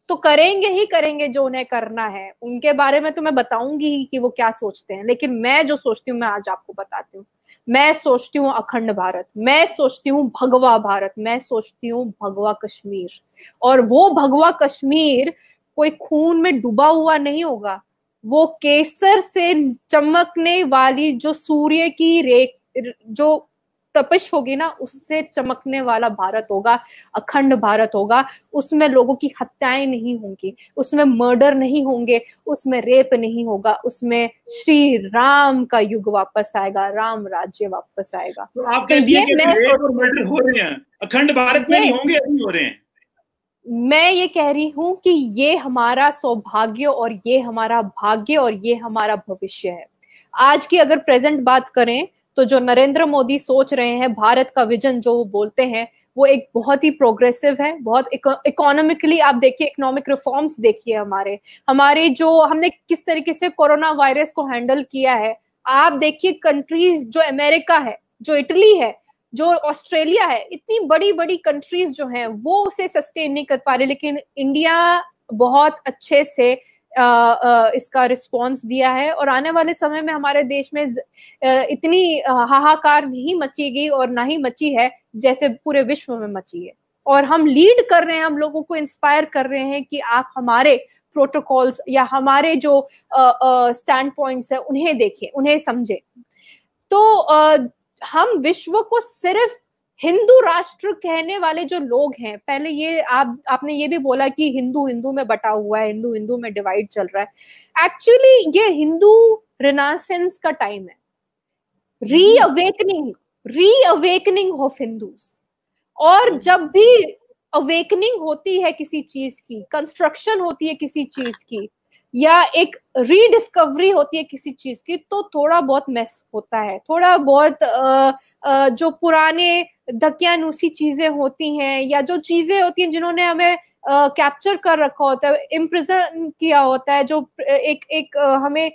तो करेंगे ही करेंगे जो उन्हें करना है, उनके बारे में तो मैं बताऊंगी ही कि वो क्या सोचते हैं। लेकिन मैं जो सोचती हूँ मैं आज आपको बताती हूँ। मैं सोचती हूँ अखंड भारत, मैं सोचती हूँ भगवा भारत, मैं सोचती हूँ भगवा कश्मीर। और वो भगवा कश्मीर कोई खून में डूबा हुआ नहीं होगा, वो केसर से चमकने वाली जो सूर्य की जो तपिश होगी ना, उससे चमकने वाला भारत होगा, अखंड भारत होगा। उसमें लोगों की हत्याएं नहीं होंगी, उसमें मर्डर नहीं होंगे, उसमें रेप नहीं होगा, उसमें श्री राम का युग वापस आएगा, राम राज्य वापस आएगा। तो आप कहती हैं कि रेप और मर्डर हो रहे हैं, अखंड भारत में नहीं होंगे, अभी हो रहे हैं। मैं ये कह रही हूं कि ये हमारा सौभाग्य और ये हमारा भाग्य और ये हमारा भविष्य है। आज की अगर प्रेजेंट बात करें तो जो नरेंद्र मोदी सोच रहे हैं, भारत का विजन जो वो बोलते हैं, वो एक बहुत ही प्रोग्रेसिव है, बहुत इकोनॉमिकली। आप देखिए इकोनॉमिक रिफॉर्म्स देखिए, हमारे जो हमने किस तरीके से कोरोना वायरस को हैंडल किया है। आप देखिए कंट्रीज जो अमेरिका है, जो इटली है, जो ऑस्ट्रेलिया है, इतनी बड़ी बड़ी कंट्रीज जो हैं वो उसे सस्टेन नहीं कर पा रहे, लेकिन इंडिया बहुत अच्छे से इसका रिस्पांस दिया है। और आने वाले समय में हमारे देश में इतनी हाहाकार नहीं मचेगी और ना ही मची है जैसे पूरे विश्व में मची है। और हम लीड कर रहे हैं, हम लोगों को इंस्पायर कर रहे हैं कि आप हमारे प्रोटोकॉल्स या हमारे जो स्टैंड पॉइंट्स है उन्हें देखें, उन्हें समझें। तो हम विश्व को सिर्फ हिंदू राष्ट्र कहने वाले जो लोग हैं, पहले ये आपने ये भी बोला कि हिंदू में बटा हुआ है, हिंदू में डिवाइड चल रहा है। एक्चुअली ये हिंदू रिनासेंस का टाइम है, रीअवेकनिंग ऑफ हिंदूज। और जब भी अवेकनिंग होती है किसी चीज की, कंस्ट्रक्शन होती है किसी चीज की, या एक रीडिस्कवरी होती है किसी चीज की, तो थोड़ा बहुत मेस होता है, थोड़ा बहुत जो पुराने धकियानुसी चीजें होती हैं या जो चीजें होती हैं जिन्होंने हमें कैप्चर कर रखा होता है, इम्प्रिजन किया होता है, जो एक हमें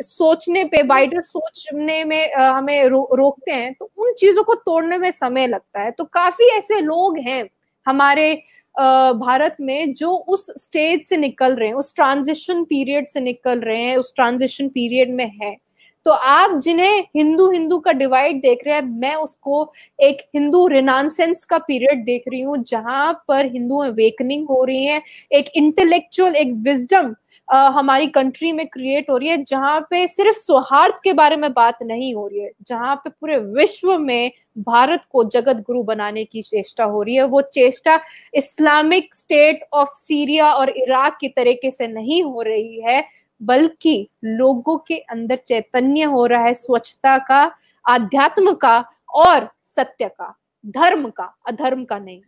सोचने पे, वाइडर सोचने में हमें रोकते हैं, तो उन चीजों को तोड़ने में समय लगता है। तो काफी ऐसे लोग हैं हमारे भारत में जो उस स्टेज से निकल रहे हैं, उस ट्रांजिशन पीरियड से निकल रहे हैं, उस ट्रांजिशन पीरियड में है। तो आप जिन्हें हिंदू का डिवाइड देख रहे हैं, मैं उसको एक हिंदू रिनासेंस का पीरियड देख रही हूँ, जहां पर हिंदू अवेकनिंग हो रही है, एक इंटेलेक्चुअल, एक विजडम हमारी कंट्री में क्रिएट हो रही है, जहां पे सिर्फ सौहार्द के बारे में बात नहीं हो रही है, जहां पे पूरे विश्व में भारत को जगत गुरु बनाने की चेष्टा हो रही है। वो चेष्टा इस्लामिक स्टेट ऑफ सीरिया और इराक की तरीके से नहीं हो रही है, बल्कि लोगों के अंदर चैतन्य हो रहा है, स्वच्छता का, आध्यात्म का और सत्य का, धर्म का, अधर्म का नहीं।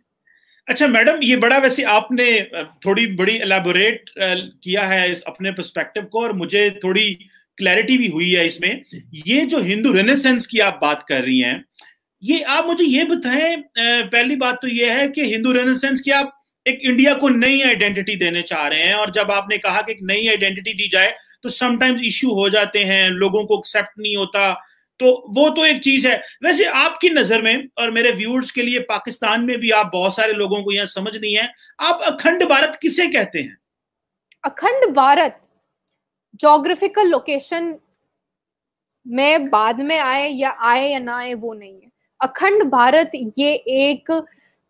अच्छा मैडम, ये बड़ा वैसे आपने थोड़ी बड़ी एलैबोरेट किया है इस अपने पर्सपेक्टिव को, और मुझे थोड़ी क्लैरिटी भी हुई है इसमें। ये जो हिंदू रेनेसेंस की आप बात कर रही हैं, ये आप मुझे ये बताएं, पहली बात तो ये है कि हिंदू रेनेसेंस की आप एक इंडिया को नई आइडेंटिटी देने चाह रहे हैं, और जब आपने कहा कि एक नई आइडेंटिटी दी जाए तो समटाइम्स इश्यू हो जाते हैं, लोगों को एक्सेप्ट नहीं होता, तो वो तो एक चीज है। वैसे आपकी नजर में, और मेरे व्यूअर्स के लिए, पाकिस्तान में भी आप बहुत सारे लोगों को यहां समझ नहीं है, आप अखंड भारत किसे कहते हैं? अखंड भारत ज्योग्राफिकल लोकेशन में बाद में आए या ना आए वो नहीं है। अखंड भारत ये एक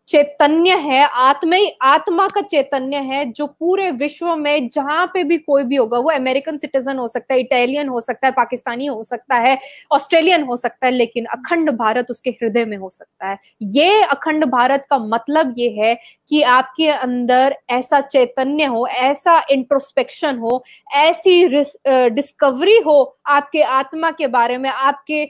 चैतन्य है, आत्मा का चैतन्य है, जो पूरे विश्व में जहां पे भी कोई भी होगा, वो अमेरिकन सिटीजन हो सकता है, इटालियन हो सकता है, पाकिस्तानी हो सकता है, ऑस्ट्रेलियन हो सकता है, लेकिन अखंड भारत उसके हृदय में हो सकता है। ये अखंड भारत का मतलब ये है कि आपके अंदर ऐसा चैतन्य हो, ऐसा इंट्रोस्पेक्शन हो, ऐसी डिस्कवरी हो आपके आत्मा के बारे में, आपके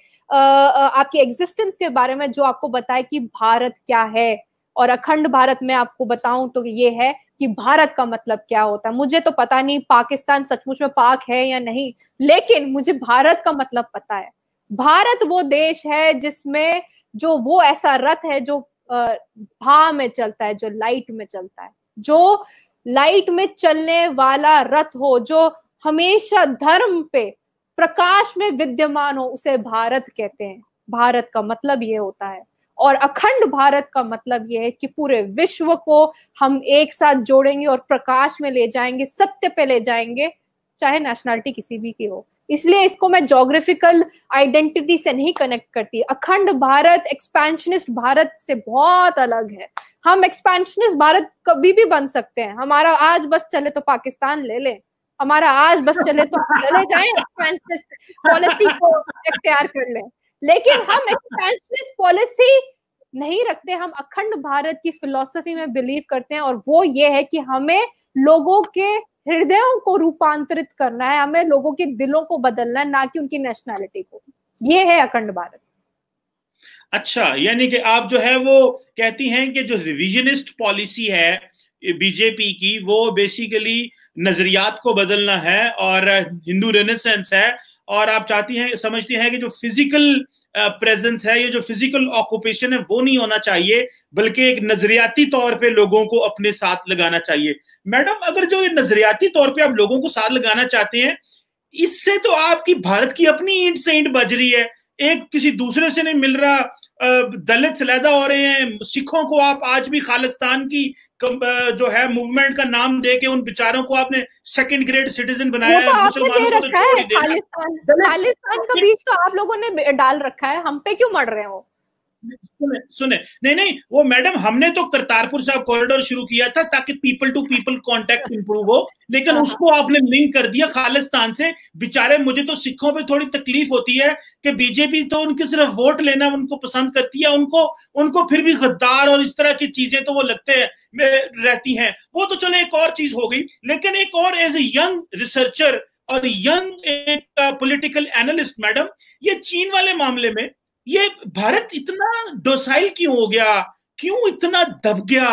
एग्जिस्टेंस के बारे में, जो आपको बताए कि भारत क्या है। और अखंड भारत में आपको बताऊं तो ये है कि भारत का मतलब क्या होता है। मुझे तो पता नहीं पाकिस्तान सचमुच में पाक है या नहीं, लेकिन मुझे भारत का मतलब पता है। भारत वो देश है जिसमें जो वो ऐसा रथ है जो भा में चलता है, जो लाइट में चलता है, जो लाइट में चलने वाला रथ हो, जो हमेशा धर्म पे प्रकाश में विद्यमान हो, उसे भारत कहते हैं। भारत का मतलब ये होता है। और अखंड भारत का मतलब यह है कि पूरे विश्व को हम एक साथ जोड़ेंगे और प्रकाश में ले जाएंगे, सत्य पे ले जाएंगे, चाहे नेशनलिटी किसी भी की हो। इसलिए इसको मैं ज्योग्राफिकल आइडेंटिटी से नहीं कनेक्ट करती। अखंड भारत एक्सपेंशनिस्ट भारत से बहुत अलग है। हम एक्सपेंशनिस्ट भारत कभी भी बन सकते हैं। हमारा आज बस चले तो पाकिस्तान ले लें, हमारा आज बस चले तो हम चले जाएं, एक्सपेंशनिस्ट पॉलिसी को इख्तियार कर लें, लेकिन हम एक्सपेंशनिस्ट पॉलिसी नहीं रखते। हम अखंड भारत की फिलॉसफी में बिलीव करते हैं, और वो ये है कि हमें लोगों के हृदयों को रूपांतरित करना है, हमें लोगों के दिलों को बदलना है, ना कि उनकी नेशनैलिटी को। ये है अखंड भारत। अच्छा, यानी कि आप जो है वो कहती हैं कि जो रिविजनिस्ट पॉलिसी है बीजेपी की, वो बेसिकली नजरियात को बदलना है और हिंदू रेनेसेंस है, और आप चाहती हैं, समझती हैं कि जो फिजिकल प्रेजेंस है, ये जो फिजिकल ऑक्यूपेशन है, वो नहीं होना चाहिए, बल्कि एक नजरियाती तौर पे लोगों को अपने साथ लगाना चाहिए। मैडम, अगर जो ये नजरियाती तौर पे आप लोगों को साथ लगाना चाहते हैं, इससे तो आपकी भारत की अपनी ईंट से ईंट बज रही है, एक किसी दूसरे से नहीं मिल रहा। दलित सलैदा हो रहे हैं, सिखों को आप आज भी खालिस्तान की जो है मूवमेंट का नाम दे के उन बेचारों को आपने सेकंड ग्रेड सिटीजन बनाया है। मुसलमानों को तो छोड़ ही देना। खालिस्तान का बीच तो आप लोगों ने डाल रखा है, हम पे क्यों मर रहे हो? सुने नहीं, वो मैडम, हमने तो करतारपुर साहब कॉरिडोर शुरू किया था ताकि people to people contact improve हो, लेकिन उसको आपने लिंक कर दिया खालिस्तान से। बेचारे, मुझे तो सिखों पे थोड़ी तकलीफ होती है कि बीजेपी तो उनके सिर्फ वोट लेना उनको पसंद करती है, उनको फिर भी गद्दार और इस तरह की चीजें तो वो लगते हैं रहती हैं। वो तो चलो एक और चीज हो गई, लेकिन एक और एज ए यंग रिसर्चर और यंग एक पॉलिटिकल एनालिस्ट, मैडम, ये चीन वाले मामले में ये भारत इतना डोसाइल क्यों हो गया, क्यों इतना दब गया?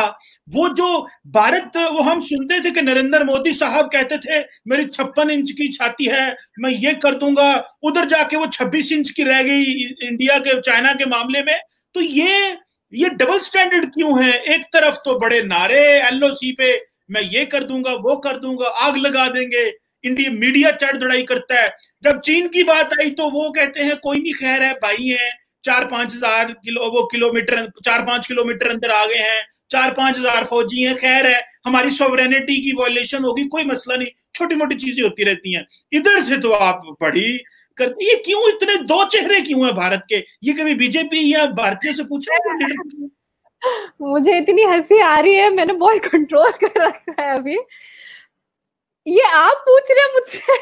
वो जो भारत, वो हम सुनते थे कि नरेंद्र मोदी साहब कहते थे मेरी 56 इंच की छाती है, मैं ये कर दूंगा, उधर जाके वो 26 इंच की रह गई इंडिया के चाइना के मामले में। तो ये डबल स्टैंडर्ड क्यों है? एक तरफ तो बड़े नारे एलओसी पे, मैं ये कर दूंगा, वो कर दूंगा, आग लगा देंगे, इंडिया मीडिया चढ़ दौड़ाई करता है। जब चीन की बात आई तो वो कहते हैं कोई नहीं, खैर है, भाई है, 4-5 हजार किलोमीटर 4-5 किलोमीटर अंदर आ गए हैं, 4-5 हजार फौजी हैं, खैर है, हमारी सॉवरेनिटी की वॉयलेशन होगी, कोई मसला नहीं, छोटी मोटी चीजें होती रहती हैं। इधर से तो आप बड़ी करती, ये क्यों इतने दो चेहरे क्यों है भारत के? ये कभी बीजेपी या भारतीयों से पूछा? मुझे इतनी हंसी आ रही है, मैंने बहुत कंट्रोल कर रखा है अभी। ये आप पूछ रहे हैं मुझसे?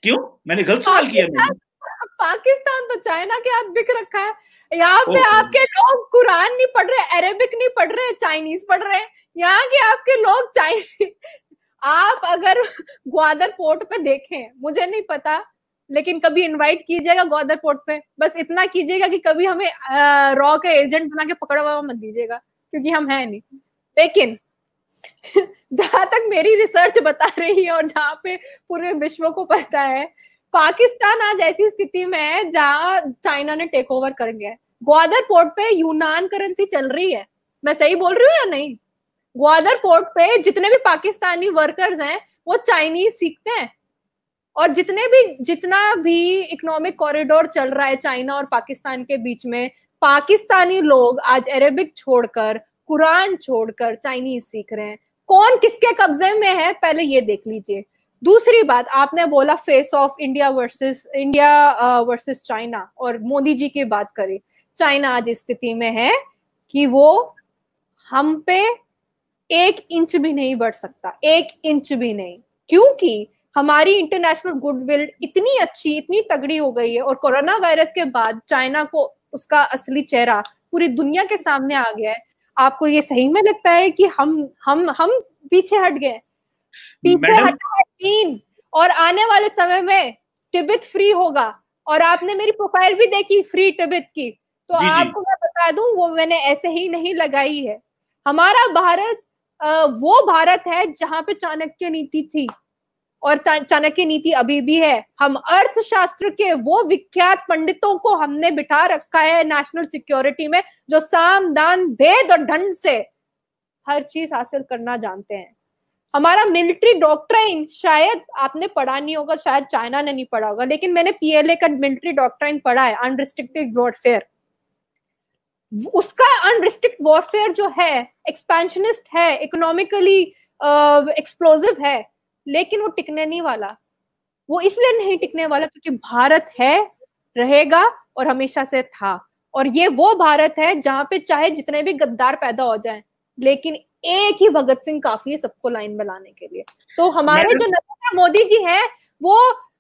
क्यों, मैंने गलत सवाल किया? मैंने पाकिस्तान तो चाइना के हाथ बिक रखा है। यहाँ पे ओके। आपके लोग कुरान नहीं पढ़ रहे, अरेबिक नहीं पढ़ रहे, चाइनीज पढ़ रहे हैं। यहाँ के आपके लोग चाइनीज आप अगर ग्वादर पोर्ट पे देखें, मुझे नहीं पता, लेकिन कभी इनवाइट कीजिएगा ग्वादर पोर्ट पे। बस इतना कीजिएगा कि कभी हमें रॉ के एजेंट बना के पकड़ा हुआ मत दीजिएगा, क्योंकि हम हैं नहीं। लेकिन जहां तक मेरी रिसर्च बता रही है और जहां पे पूरे विश्व को पता है, पाकिस्तान आज ऐसी स्थिति में है जहां चाइना ने टेक ओवर कर गया है। ग्वादर पोर्ट पे यूनान करेंसी चल रही है, मैं सही बोल रही हूँ या नहीं? ग्वादर पोर्ट पे जितने भी पाकिस्तानी वर्कर्स हैं वो चाइनीज सीखते हैं, और जितना भी इकोनॉमिक कॉरिडोर चल रहा है चाइना और पाकिस्तान के बीच में, पाकिस्तानी लोग आज अरेबिक छोड़कर, कुरान छोड़कर चाइनीज सीख रहे हैं। कौन किसके कब्जे में है पहले ये देख लीजिए। दूसरी बात, आपने बोला face of India versus China, और मोदी जी की बात करें। चाइना आज इस स्थिति में है कि वो हम पे 1 इंच भी नहीं बढ़ सकता, 1 इंच भी नहीं, क्योंकि हमारी इंटरनेशनल गुडविल इतनी अच्छी, इतनी तगड़ी हो गई है। और कोरोना वायरस के बाद चाइना को उसका असली चेहरा पूरी दुनिया के सामने आ गया है। आपको ये सही में लगता है कि हम पीछे हट गए? पीछे हटा है चीन, और आने वाले समय में तिब्बत फ्री होगा। और आपने मेरी प्रोफाइल भी देखी फ्री तिब्बत की, तो आपको मैं बता दूं वो मैंने ऐसे ही नहीं लगाई है। हमारा भारत वो भारत है जहां पे चाणक्य नीति थी, और चाणक्य नीति अभी भी है। हम अर्थशास्त्र के वो विख्यात पंडितों को हमने बिठा रखा है नेशनल सिक्योरिटी में, जो साम दान भेद और ढंग से हर चीज हासिल करना जानते हैं। हमारा मिलिट्री डॉक्ट्राइन शायद आपने पढ़ा नहीं होगा, शायद चाइना ने नहीं पढ़ा होगा, लेकिन मैंने पीएलए का मिलिट्री डॉक्ट्राइन पढ़ा है, अनरिस्ट्रिक्टेड वॉरफेयर। उसका अनरिस्ट्रिक्ट वॉरफेयर जो है एक्सपेंशनिस्ट है, इकोनॉमिकली एक्सप्लोसिव है, लेकिन वो टिकने नहीं वाला। वो इसलिए नहीं टिकने वाला क्योंकि भारत है, रहेगा और हमेशा से था। और ये वो भारत है जहां पे चाहे जितने भी गद्दार पैदा हो जाएं, लेकिन एक ही भगत सिंह काफी है सबको लाइन में लाने के लिए। तो हमारे जो नरेंद्र मोदी जी हैं वो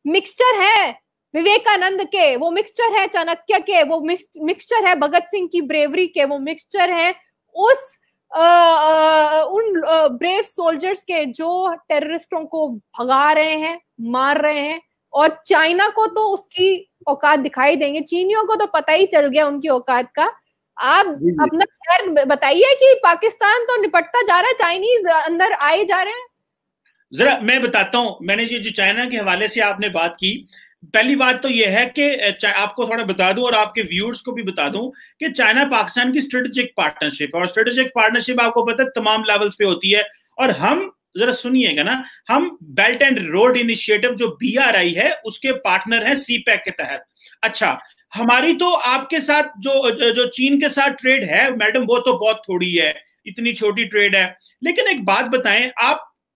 मिक्सचर है विवेकानंद के, वो मिक्सचर है चाणक्य के, वो मिक्सचर है भगत सिंह की ब्रेवरी के, वो मिक्सचर है उस उन ब्रेव सोल्जर्स के जो टेररिस्टों को भगा रहे हैं, मार रहे हैं। और चाइना को तो उसकी औकात दिखाई देंगे, चीनियों को तो पता ही चल गया उनकी औकात का। आप अपना खैर बताइए कि पाकिस्तान तो निपटता जा रहा है, चाइनीज अंदर आए जा रहे हैं। जरा मैं बताता हूं, मैंने जो चाइना के हवाले से आपने बात की, पहली बात तो यह है कि आपको थोड़ा बता दूं और आपके व्यूअर्स को भी बता दूं कि चाइना पाकिस्तान की स्ट्रेटेजिक पार्टनरशिप, और स्ट्रेटेजिक पार्टनरशिप आपको पता है तमाम लेवल्स पे होती है। और हम जरा सुनिएगा ना, हम बेल्ट एंड रोड इनिशिएटिव जो BRI है उसके पार्टनर हैं CPEC के तहत। अच्छा, हमारी तो आपके साथ जो चीन के साथ ट्रेड है मैडम, वो तो बहुत थोड़ी है, इतनी छोटी ट्रेड है। लेकिन एक बात बताएं,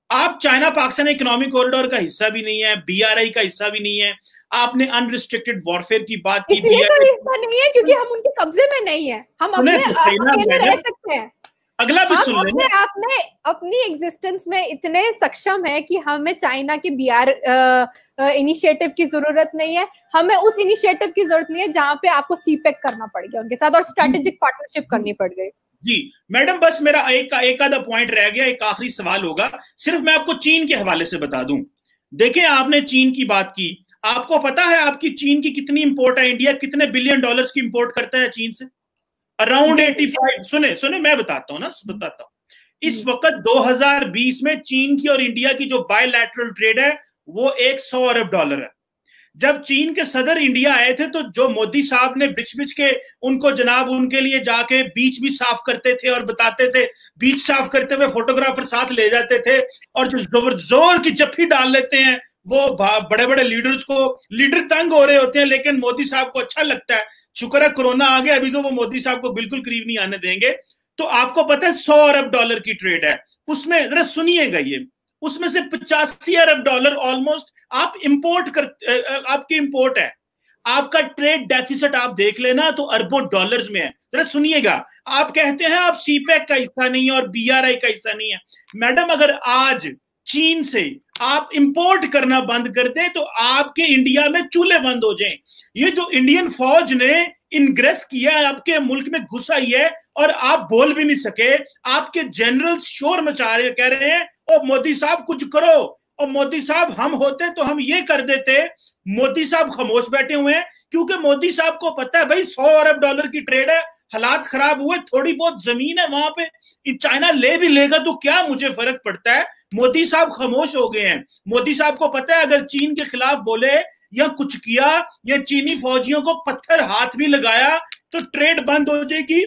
आप चाइना पाकिस्तान इकोनॉमिक कॉरिडोर का हिस्सा भी नहीं है, BRI का हिस्सा भी नहीं है। आपने अनरिस्ट्रिक्टेड वॉरफेयर की बात की, इसलिए तो हिस्सा नहीं है क्योंकि हम उनके कब्जे में नहीं है, हम अपने अकेले रह सकते हैं। अगला भी सुन लेंगे। आपने अपनी एग्जिस्टेंस में इतने सक्षम है कि हमें चाइना की BR इनिशिएटिव की जरूरत नहीं है, हमें उस इनिशिएटिव की जरूरत नहीं है जहां पे आपको CPEC करना पड़ गया उनके साथ और स्ट्रेटेजिक पार्टनरशिप करनी पड़ गई। जी मैडम, बस मेरा एक आधा पॉइंट रह गया, एक आखिरी सवाल होगा, सिर्फ मैं आपको चीन के हवाले से बता दूं। देखें, आपने चीन की बात की, आपको पता है आपकी चीन की कितनी इंपोर्ट है? इंडिया कितने बिलियन डॉलर्स की इंपोर्ट करता है चीन से? अराउंड 85। सुने मैं बताता हूं। इस वक्त 2020 में चीन की और इंडिया की जो बायलैटरल ट्रेड है वो 100 अरब डॉलर है। जब चीन के सदर इंडिया आए थे तो जो मोदी साहब ने बिच बिच के उनको जनाब उनके लिए जाके बीच भी साफ करते थे और बताते थे, बीच साफ करते हुए फोटोग्राफर साथ ले जाते थे, और जो जोर की जफ्फी डाल लेते हैं वो बड़े बड़े लीडर तंग हो रहे होते हैं, लेकिन मोदी साहब को अच्छा लगता है। शुक्र है कोरोना आ गया, अभी तो वो मोदी साहब को बिल्कुल करीब नहीं आने देंगे। तो आपको पता है 100 अरब डॉलर की ट्रेड है उसमें, जरा सुनिएगा ये, उसमें से 85 अरब डॉलर ऑलमोस्ट आप इंपोर्ट कर, आपकी इंपोर्ट है। आपका ट्रेड डेफिसिट आप देख लेना तो अरबों डॉलर्स में है। जरा सुनिएगा, आप कहते हैं आप CPEC का हिस्सा नहीं है और BRI का हिस्सा नहीं है। मैडम, अगर आज चीन से आप इंपोर्ट करना बंद कर दें तो आपके इंडिया में चूल्हे बंद हो जाएं। ये जो इंडियन फौज ने इनग्रेस किया है, आपके मुल्क में घुस आई है और आप बोल भी नहीं सके, आपके जनरल शोर मचा रहे, कह रहे हैं ओ मोदी साहब कुछ करो, और मोदी साहब हम होते तो हम ये कर देते। मोदी साहब खामोश बैठे हुए हैं क्योंकि मोदी साहब को पता है भाई 100 अरब डॉलर की ट्रेड है, हालात खराब हुए, थोड़ी बहुत जमीन है वहां पे, चाइना ले भी लेगा तो क्या मुझे फर्क पड़ता है। मोदी साहब खामोश हो गए हैं। मोदी साहब को पता है अगर चीन के खिलाफ बोले या कुछ किया या चीनी फौजियों को पत्थर हाथ भी लगाया तो ट्रेड बंद हो जाएगी,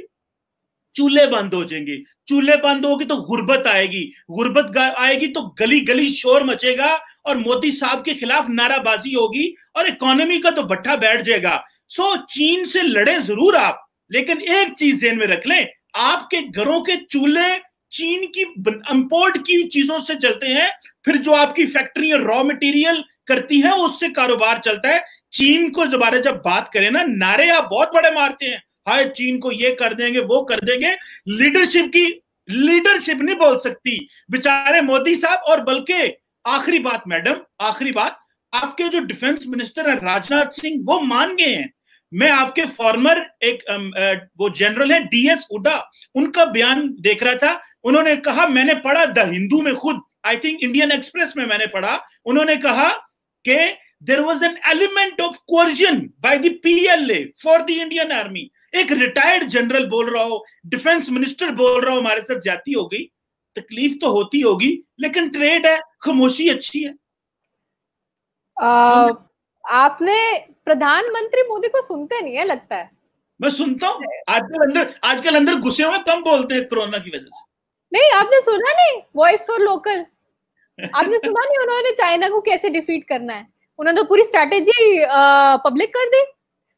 चूल्हे बंद हो जाएंगे। चूल्हे बंद होगी तो गुर्बत आएगी, गुर्बत आएगी तो गली गली शोर मचेगा और मोदी साहब के खिलाफ नाराबाजी होगी और इकोनॉमी का तो भट्ठा बैठ जाएगा। सो चीन से लड़े जरूर आप, लेकिन एक चीज ध्यान में रख लें, आपके घरों के चूल्हे चीन की इंपोर्ट की चीजों से चलते हैं, फिर जो आपकी फैक्ट्री रॉ मटेरियल करती है उससे कारोबार चलता है। चीन को दोबारा जब बात करें ना, नारे आप बहुत बड़े मारते हैं, हाय चीन को ये कर देंगे वो कर देंगे, लीडरशिप नहीं बोल सकती बेचारे मोदी साहब। और बल्कि आखिरी बात मैडम, आखिरी बात, आपके जो डिफेंस मिनिस्टर है राजनाथ सिंह, वो मान गए हैं। मैं आपके फॉर्मर एक वो जनरल है डीएस हुड्डा, उनका बयान देख रहा था। उन्होंने कहा, मैंने पढ़ा द हिंदू में खुद, आई थिंक इंडियन एक्सप्रेस में मैंने पढ़ा, उन्होंने कहा कि there was an element of coercion by the PLA for the Indian army. एक रिटायर्ड जनरल बोल रहा हो, डिफेंस मिनिस्टर बोल रहा हो हमारे साथ ज्यादती हो गई, तकलीफ तो होती होगी, लेकिन ट्रेड है, खामोशी अच्छी है। आपने प्रधानमंत्री मोदी को सुनते नहीं है लगता है। मैं सुनता हूँ, आजकल अंदर घुसे हुए कम बोलते हैं कोरोना की वजह से। नहीं, आपने सुना नहीं वॉइस फॉर लोकल? आपने सुना नहीं उन्होंने चाइना को कैसे डिफीट करना है? उन्होंने तो पूरी स्ट्रैटेजी पब्लिक कर दी।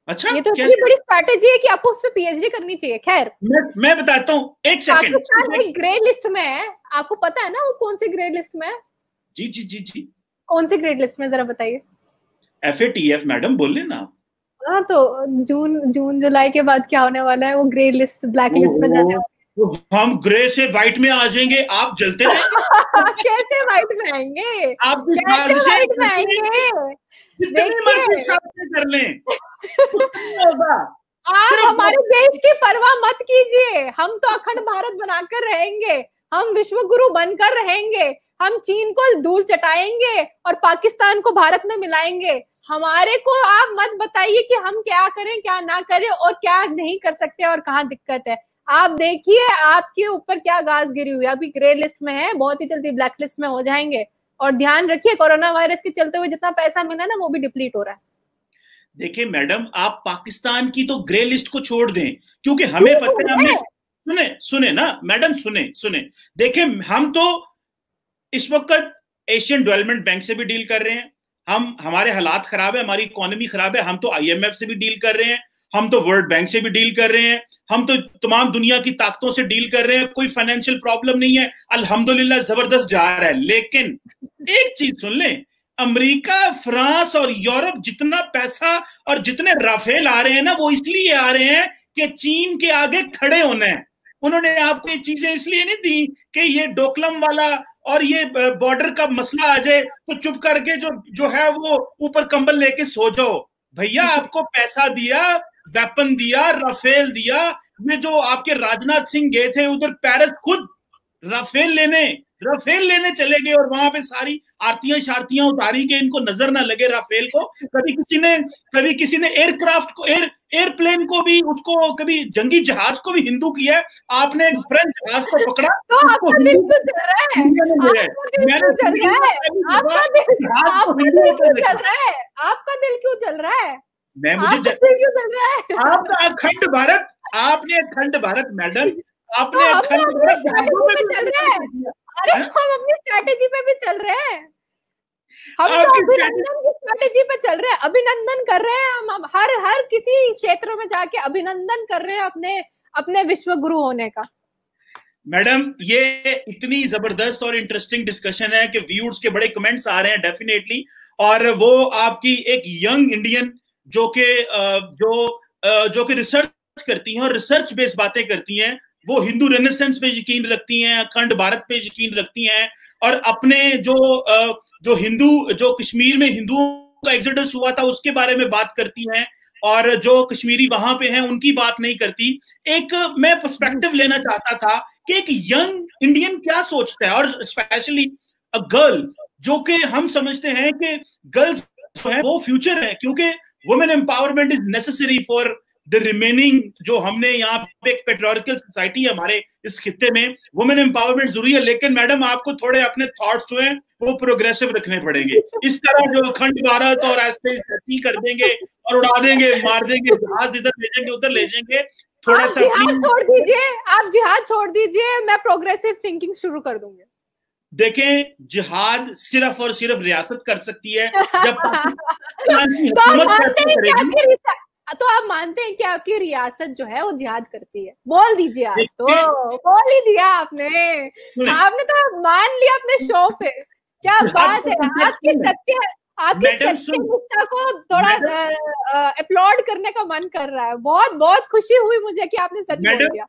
अच्छा, ये तो इतनी बड़ी स्ट्रैटेजी है कि आपको उस पर पीएचडी करनी चाहिए। खैर मैं बताता हूँ, एक सेकंड। पाकिस्तान एक ग्रे लिस्ट में है, आपको पता है ना वो कौन सी ग्रे लिस्ट में है? जी जी जी जी, कौन सी ग्रे लिस्ट में, जरा बताइए। FATF मैडम बोल लेना। हाँ, तो जून जुलाई के बाद क्या होने वाला है? वो ग्रे लिस्ट, ब्लैक लिस्ट में जाने वाला है। हम ग्रे से व्हाइट में आ जाएंगे, आप जलते रहेंगे। कैसे व्हाइट में आएंगे? आप कैसे व्हाइट में आएंगे? कर लें होगा। आप हमारे देश की परवाह मत कीजिए, हम तो अखंड भारत बनाकर रहेंगे, हम विश्व गुरु बनकर रहेंगे, हम चीन को धूल चटाएंगे और पाकिस्तान को भारत में मिलाएंगे। हमारे को आप मत बताइए कि हम क्या करें क्या ना करें और क्या नहीं कर सकते और कहाँ दिक्कत है। आप देखिए आपके ऊपर क्या घास गिरी हुई है। अभी ग्रे लिस्ट में है, बहुत ही जल्दी ब्लैक लिस्ट में हो जाएंगे। और ध्यान रखिए कोरोना वायरस के चलते हुए जितना पैसा मिला ना वो भी डिप्लीट हो रहा है। देखिए मैडम, आप पाकिस्तान की तो ग्रे लिस्ट को छोड़ दें, क्योंकि हमें पता है, हमने सुने ना मैडम, सुने देखिए, हम तो इस वक्त एशियन डेवलपमेंट बैंक से भी डील कर रहे हैं, हमारे हालात खराब है, हमारी इकोनॉमी खराब है, हम तो IMF से भी डील कर रहे हैं, हम तो वर्ल्ड बैंक से भी डील कर रहे हैं, हम तो तमाम दुनिया की ताकतों से डील कर रहे हैं, कोई फाइनेंशियल प्रॉब्लम नहीं है, अल्हम्दुलिल्लाह जबरदस्त जा रहा है। लेकिन एक चीज सुन लें, अमेरिका, फ्रांस और यूरोप जितना पैसा और जितने राफेल आ रहे हैं ना, वो इसलिए आ रहे हैं कि चीन के आगे खड़े होना है। उन्होंने आपको ये चीजें इसलिए नहीं दी कि ये डोकलम वाला और ये बॉर्डर का मसला आ जाए तो चुप करके जो है वो ऊपर कंबल लेके सो जाओ। भैया आपको पैसा दिया, वेपन दिया, राफेल दिया। ये जो आपके राजनाथ सिंह गए थे उधर पेरिस, खुद राफेल लेने चले गए और वहां पे सारी आरतियां शारतियां उतारी के इनको नजर ना लगे राफेल को। कभी किसी ने एयरक्राफ्ट को, एयरप्लेन को भी, उसको कभी जंगी जहाज को भी हिंदू किया है। आपने एक फ्रेंच जहाज को पकड़ा तो आपका दिल क्यों चल रहा है? आपका दिल क्यों चल रहा है? आपका अखंड भारत, आपने अखंड भारत मैडम, आपने अखंड भारत, अरे हम अपनी स्ट्रैटेजी पे भी चल रहे हैं, हम तो अभिनंदन की स्ट्रैटेजी पे चल रहे हैं, अभिनंदन कर रहे हैं हम हर किसी क्षेत्र में जाके अभिनंदन कर रहे हैं अपने विश्व गुरु होने का। मैडम ये इतनी जबरदस्त और इंटरेस्टिंग डिस्कशन है कि व्यूअर्स के बड़े कमेंट्स आ रहे हैं डेफिनेटली, और वो आपकी एक यंग इंडियन जो कि रिसर्च करती हैं और रिसर्च बेस्ड बातें करती हैं, वो हिंदू रेनेसेंस पे यकीन रखती हैं, अखंड भारत पे यकीन रखती हैं, और अपने जो जो कश्मीर में हिंदुओं का एक्सोडस हुआ था उसके बारे में बात करती हैं, और जो कश्मीरी वहां पे हैं उनकी बात नहीं करती। एक मैं पर्सपेक्टिव लेना चाहता था कि एक यंग इंडियन क्या सोचता है, और स्पेशली अ गर्ल, जो कि हम समझते हैं कि गर्ल्स है वो फ्यूचर है, क्योंकि women empowerment is necessary for the remaining. जो हमने यहाँ पे एक पेट्रियार्कल सोसाइटी है हमारे इस खित्ते में, वुमेन एम्पावरमेंट जरूरी है, लेकिन मैडम आपको थोड़े अपने थॉट्स जो हैं वो प्रोग्रेसिव रखने पड़ेंगे। इस तरह जो अखंड भारत और ऐसे ही कर देंगे और उड़ा देंगे, मार देंगे, जहाज इधर ले जाएंगे उधर ले जाएंगे, थोड़ा सा जिहाद छोड़ दीजिए, आप जिहाद छोड़ दीजिए, मैं प्रोग्रेसिव थिंकिंग शुरू कर दूंगी। देखें, जिहाद सिर्फ और सिर्फ रियासत कर सकती है जब तो आप मानते हैं कि आपकी रियासत जो है वो जिहाद करती है? बोल दीजिए, आज तो बोल ही दिया आपने तो मान लिया अपने शो पे। क्या बात है, आपकी सत्यनिष्ठा को थोड़ा अपलॉड करने का मन कर रहा है। बहुत बहुत खुशी हुई मुझे कि आपने सच बोल दिया।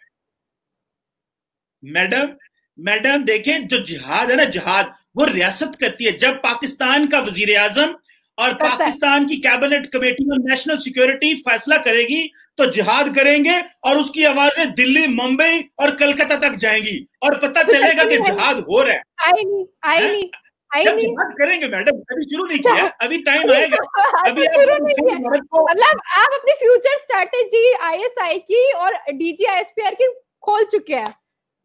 मैडम देखें, जो जिहाद है ना, जिहाद वो रियासत करती है। जब पाकिस्तान का वजीर आजम और पाकिस्तान की कैबिनेट कमेटी में नेशनल सिक्योरिटी फैसला करेगी तो जिहाद करेंगे, और उसकी आवाजें दिल्ली, मुंबई और कलकत्ता तक जाएंगी, और पता चलेगा कि जिहाद हो रहा है। जिहाद करेंगे मैडम, अभी शुरू नहीं किया, अभी टाइम आएगा, अभी शुरू नहीं किया। मतलब आप अपनी फ्यूचर स्ट्रेटेजी ISI की और DGISPR की खोल चुके हैं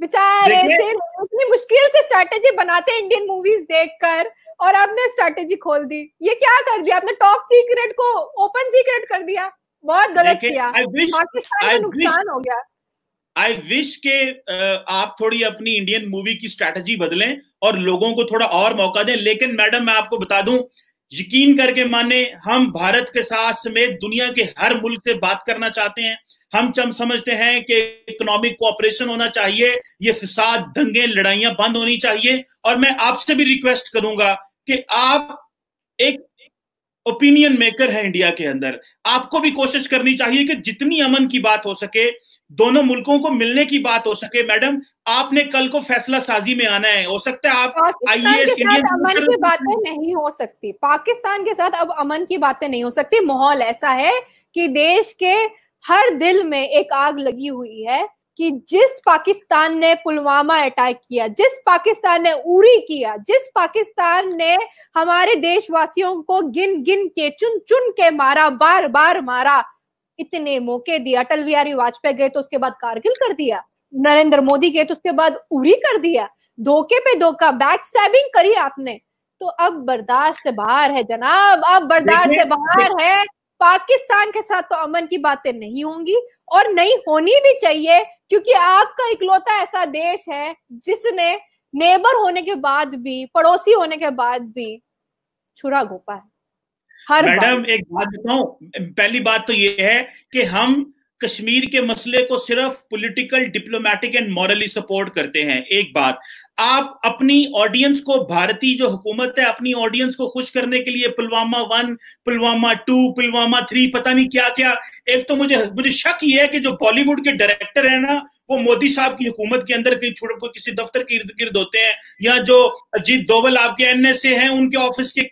बेचारे। सिर्फ उतनी मुश्किल से स्ट्रेटेजी बनाते हैं इंडियन मूवीज देखकर, और आपने स्ट्रेटेजी खोल दी। ये क्या कर दिया आपने? टॉप सीक्रेट को ओपन सीक्रेट कर दिया। बहुत गलत किया, पाकिस्तान को नुकसान हो गया। आई विश के आप थोड़ी अपनी इंडियन मूवी की स्ट्रेटेजी बदलें और लोगों को थोड़ा और मौका दें। लेकिन मैडम मैं आपको बता दूं, यकीन करके माने, हम भारत के साथ समेत दुनिया के हर मुल्क से बात करना चाहते हैं। हम समझते हैं कि इकोनॉमिक कोऑपरेशन होना चाहिए, ये फिसाद, दंगे, लड़ाइयां बंद होनी चाहिए। और मैं आपसे भी रिक्वेस्ट करूंगा कि आप एक ओपिनियन मेकर है इंडिया के अंदर, आपको भी कोशिश करनी चाहिए कि जितनी अमन की बात हो सके, दोनों मुल्कों को मिलने की बात हो सके। मैडम आपने कल को फैसला साजी में आना है, हो सकता है आप IAS इंडियन अमन की बातें नहीं हो सकती। पाकिस्तान के साथ अब अमन की बातें नहीं हो सकती। माहौल ऐसा है कि देश के हर दिल में एक आग लगी हुई है कि जिस पाकिस्तान ने पुलवामा अटैक किया, जिस पाकिस्तान ने उरी किया, जिस पाकिस्तान ने हमारे देशवासियों को गिन गिन के, चुन चुन के मारा, बार बार मारा, इतने मौके दिए। अटल बिहारी वाजपेयी गए तो उसके बाद कारगिल कर दिया, नरेंद्र मोदी गए तो उसके बाद उरी कर दिया, धोखे पे धोखा, बैक स्टैबिंग करी आपने। तो अब बर्दाश्त से बाहर है जनाब, अब बर्दाश्त से बाहर है। पाकिस्तान के साथ तो अमन की बातें नहीं होंगी और नहीं होनी भी चाहिए, क्योंकि आपका इकलौता ऐसा देश है जिसने नेबर होने के बाद भी, पड़ोसी होने के बाद भी छुरा घोंपा है हर मैडम एक बात बताऊं, पहली बात तो ये है कि हम कश्मीर के मसले को सिर्फ political, diplomatic and morally support करते हैं। एक बात, आप अपनी ऑडियंस को, भारतीय जो हुकूमत है अपनी ऑडियंस को खुश करने के लिए पुलवामा 1, पुलवामा 2, पुलवामा 3, पता नहीं क्या क्या। एक तो मुझे शक ये है कि जो बॉलीवुड के डायरेक्टर है ना, वो मोदी साहब की हुकूमत के अंदर कहीं छोड़ किसी दफ्तर के इर्द गिर्द होते हैं, या जो अजीत दोवल आपके NSA हैं उनके ऑफिस के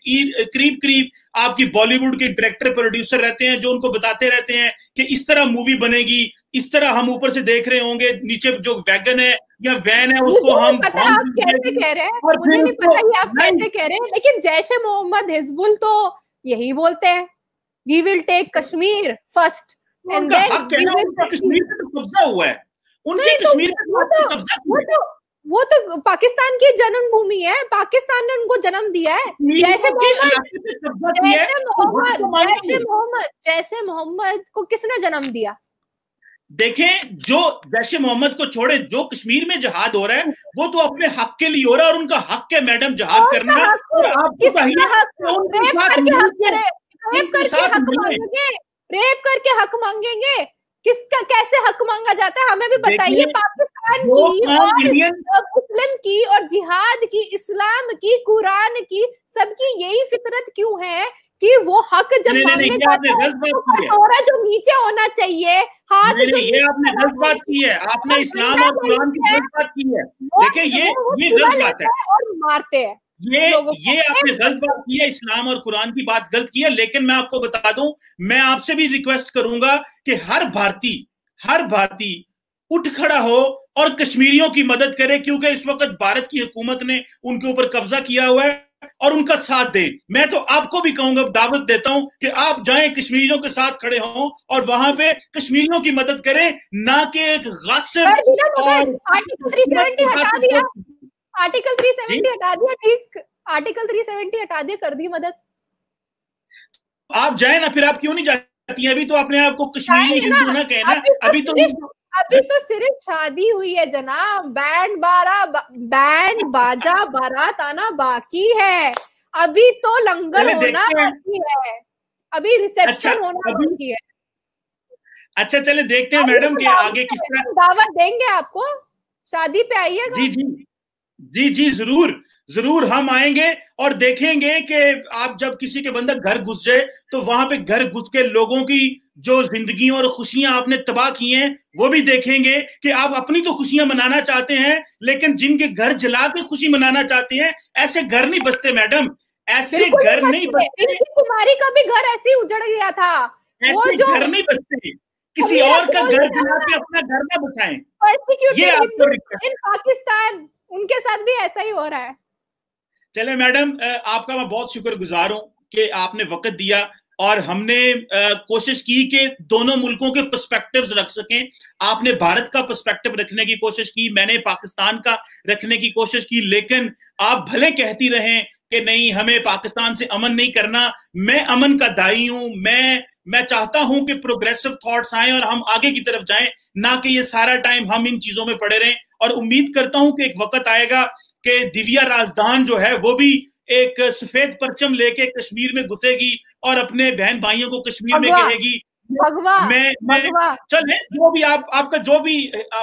करीब करीब आपकी बॉलीवुड के डायरेक्टर, प्रोड्यूसर रहते हैं, जो उनको बताते रहते हैं कि इस तरह मूवी बनेगी, इस तरह हम ऊपर से देख रहे होंगे, नीचे जो वैगन है या वैन है उसको हम पता आप कैसे कह रहे हैं, मुझे नहीं पता ये आप कैसे कह रहे हैं, लेकिन जैशे मोहम्मद, हिजबुल तो यही बोलते हैं, we will take Kashmir first and then Kashmir पे तो कब्जा हुआ है उनके, कश्मीर पे वो तो पाकिस्तान की जन्मभूमि है, पाकिस्तान ने उनको जन्म दिया है। जैशे मोहम्मद को किसने जन्म दिया? देखें, जो जैशे मोहम्मद को छोड़े, जो कश्मीर में जिहाद हो रहा है वो तो अपने हक के लिए हो रहा है, और उनका हक है मैडम जिहाद करना। और आपको रेप करके हक मांगेंगे, किसका कैसे हक मांगा जाता है हमें भी बताइए। पाकिस्तान की और मुस्लिम की और जिहाद की, इस्लाम की, कुरान की, सबकी यही फितरत क्यों है कि वो हक जब मांगने जाते हैं तो जो नीचे होना चाहिए, हाथ जो ये आपने गलत बात की है, आपने इस्लाम और कुरान की गलत बात की है। देखिए ये गलत बात है और मारते हैं। ये आपने गलत बात की है, इस्लाम और कुरान की बात गलत की है। लेकिन मैं आपको बता दूं, मैं आपसे भी रिक्वेस्ट करूंगा कि हर भारतीय उठ खड़ा हो और कश्मीरियों की मदद करे, क्योंकि इस वक्त भारत की हुकूमत ने उनके ऊपर कब्जा किया हुआ है, और उनका साथ दें। मैं तो आपको भी कहूंगा, दावत देता हूं कि आप जाएं, कश्मीरियों के साथ खड़े हों और वहां पे कश्मीरियों की मदद करें, ना कि एक गासिब और आर्टिकल 370 हटा दिया, आर्टिकल 370 हटा दिया, ठीक, आर्टिकल 370 हटा दिया, कर दी मदद। आप जाए ना, फिर आप क्यों नहीं जाती हैं? अभी तो अपने आप को कश्मीरी हिंदू ना कहना, अभी तो सिर्फ शादी हुई है जनाब, बैंड बाजा बारात आना बाकी है, अभी तो लंगर होना बाकी है, अभी रिसेप्शन होना बाकी है। अच्छा चले देखते हैं मैडम के आगे किस तरह दावत देंगे आपको, शादी पे आइएगा। जी जी जी जी, जरूर जरूर हम आएंगे और देखेंगे कि आप जब किसी के बंदा घर घुस जाए तो वहां पे घर घुस के लोगों की जो जिंदगी और खुशियां आपने तबाह की हैं वो भी देखेंगे कि आप अपनी तो खुशियां मनाना चाहते हैं, लेकिन जिनके घर जला के खुशी मनाना चाहते हैं, ऐसे घर नहीं बसते मैडम, ऐसे घर नहीं बसते। कुमारी का भी घर ऐसे ही उजड़ गया था, ऐसे घर नहीं बसते, किसी और का घर जला के अपना घर ना बसाएं। ये आपको इन पाकिस्तान, उनके साथ भी ऐसा ही हो रहा है। चले मैडम, आपका मैं बहुत शुक्रगुजार हूं कि आपने वक्त दिया और हमने कोशिश की कि दोनों मुल्कों के पर्सपेक्टिव्स रख सकें। आपने भारत का पर्सपेक्टिव रखने की कोशिश की, मैंने पाकिस्तान का रखने की कोशिश की, लेकिन आप भले कहती रहें कि नहीं हमें पाकिस्तान से अमन नहीं करना, मैं अमन का दाई हूं। मैं चाहता हूं कि प्रोग्रेसिव थॉट्स आए और हम आगे की तरफ जाएं, ना कि ये सारा टाइम हम इन चीजों में पड़े रहें। और उम्मीद करता हूं कि एक वक्त आएगा कि दिव्या राजदान जो है वो भी एक सफेद परचम लेके कश्मीर में घुसेगी और अपने बहन भाइयों को कश्मीर में कहेगी मैं चले, जो भी आपका जो भी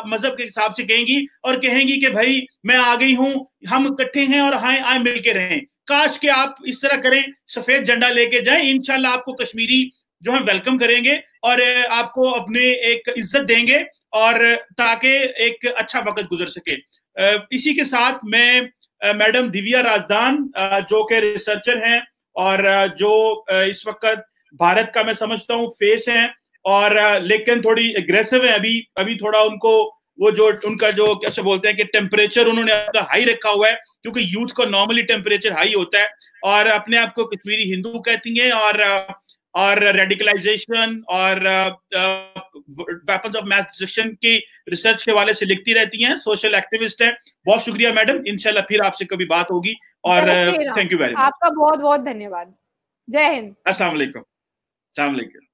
मजहब के हिसाब से कहेंगी, और कहेंगी कि भाई मैं आ गई हूं, हम इकट्ठे हैं और आए मिलके रहें। काश के आप इस तरह करें, सफेद झंडा लेके जाएं, इंशाल्लाह आपको कश्मीरी जो है वेलकम करेंगे और आपको अपने एक इज्जत देंगे, और ताकि एक अच्छा वक्त गुजर सके। इसी के साथ मैं मैडम दिव्या राजदान जो कि रिसर्चर हैं और जो इस वक्त भारत का मैं समझता हूँ फेस हैं, और लेकिन थोड़ी एग्रेसिव है अभी थोड़ा उनको वो जो उनका जो कैसे बोलते हैं कि टेम्परेचर उन्होंने अपना हाई रखा हुआ है, क्योंकि यूथ का नॉर्मली टेम्परेचर हाई होता है, और अपने आप को कश्मीरी हिंदू कहती हैं और रेडिकलाइजेशन और वेपन्स ऑफ मैस डिस्ट्रक्शन की रिसर्च के हवाले से लिखती रहती हैं, सोशल एक्टिविस्ट हैं। बहुत शुक्रिया मैडम, इंशाल्लाह फिर आपसे कभी बात होगी, और थैंक यू वेरी मच। आपका बहुत बहुत धन्यवाद। जय हिंद। अस्सलाम वालेकुम।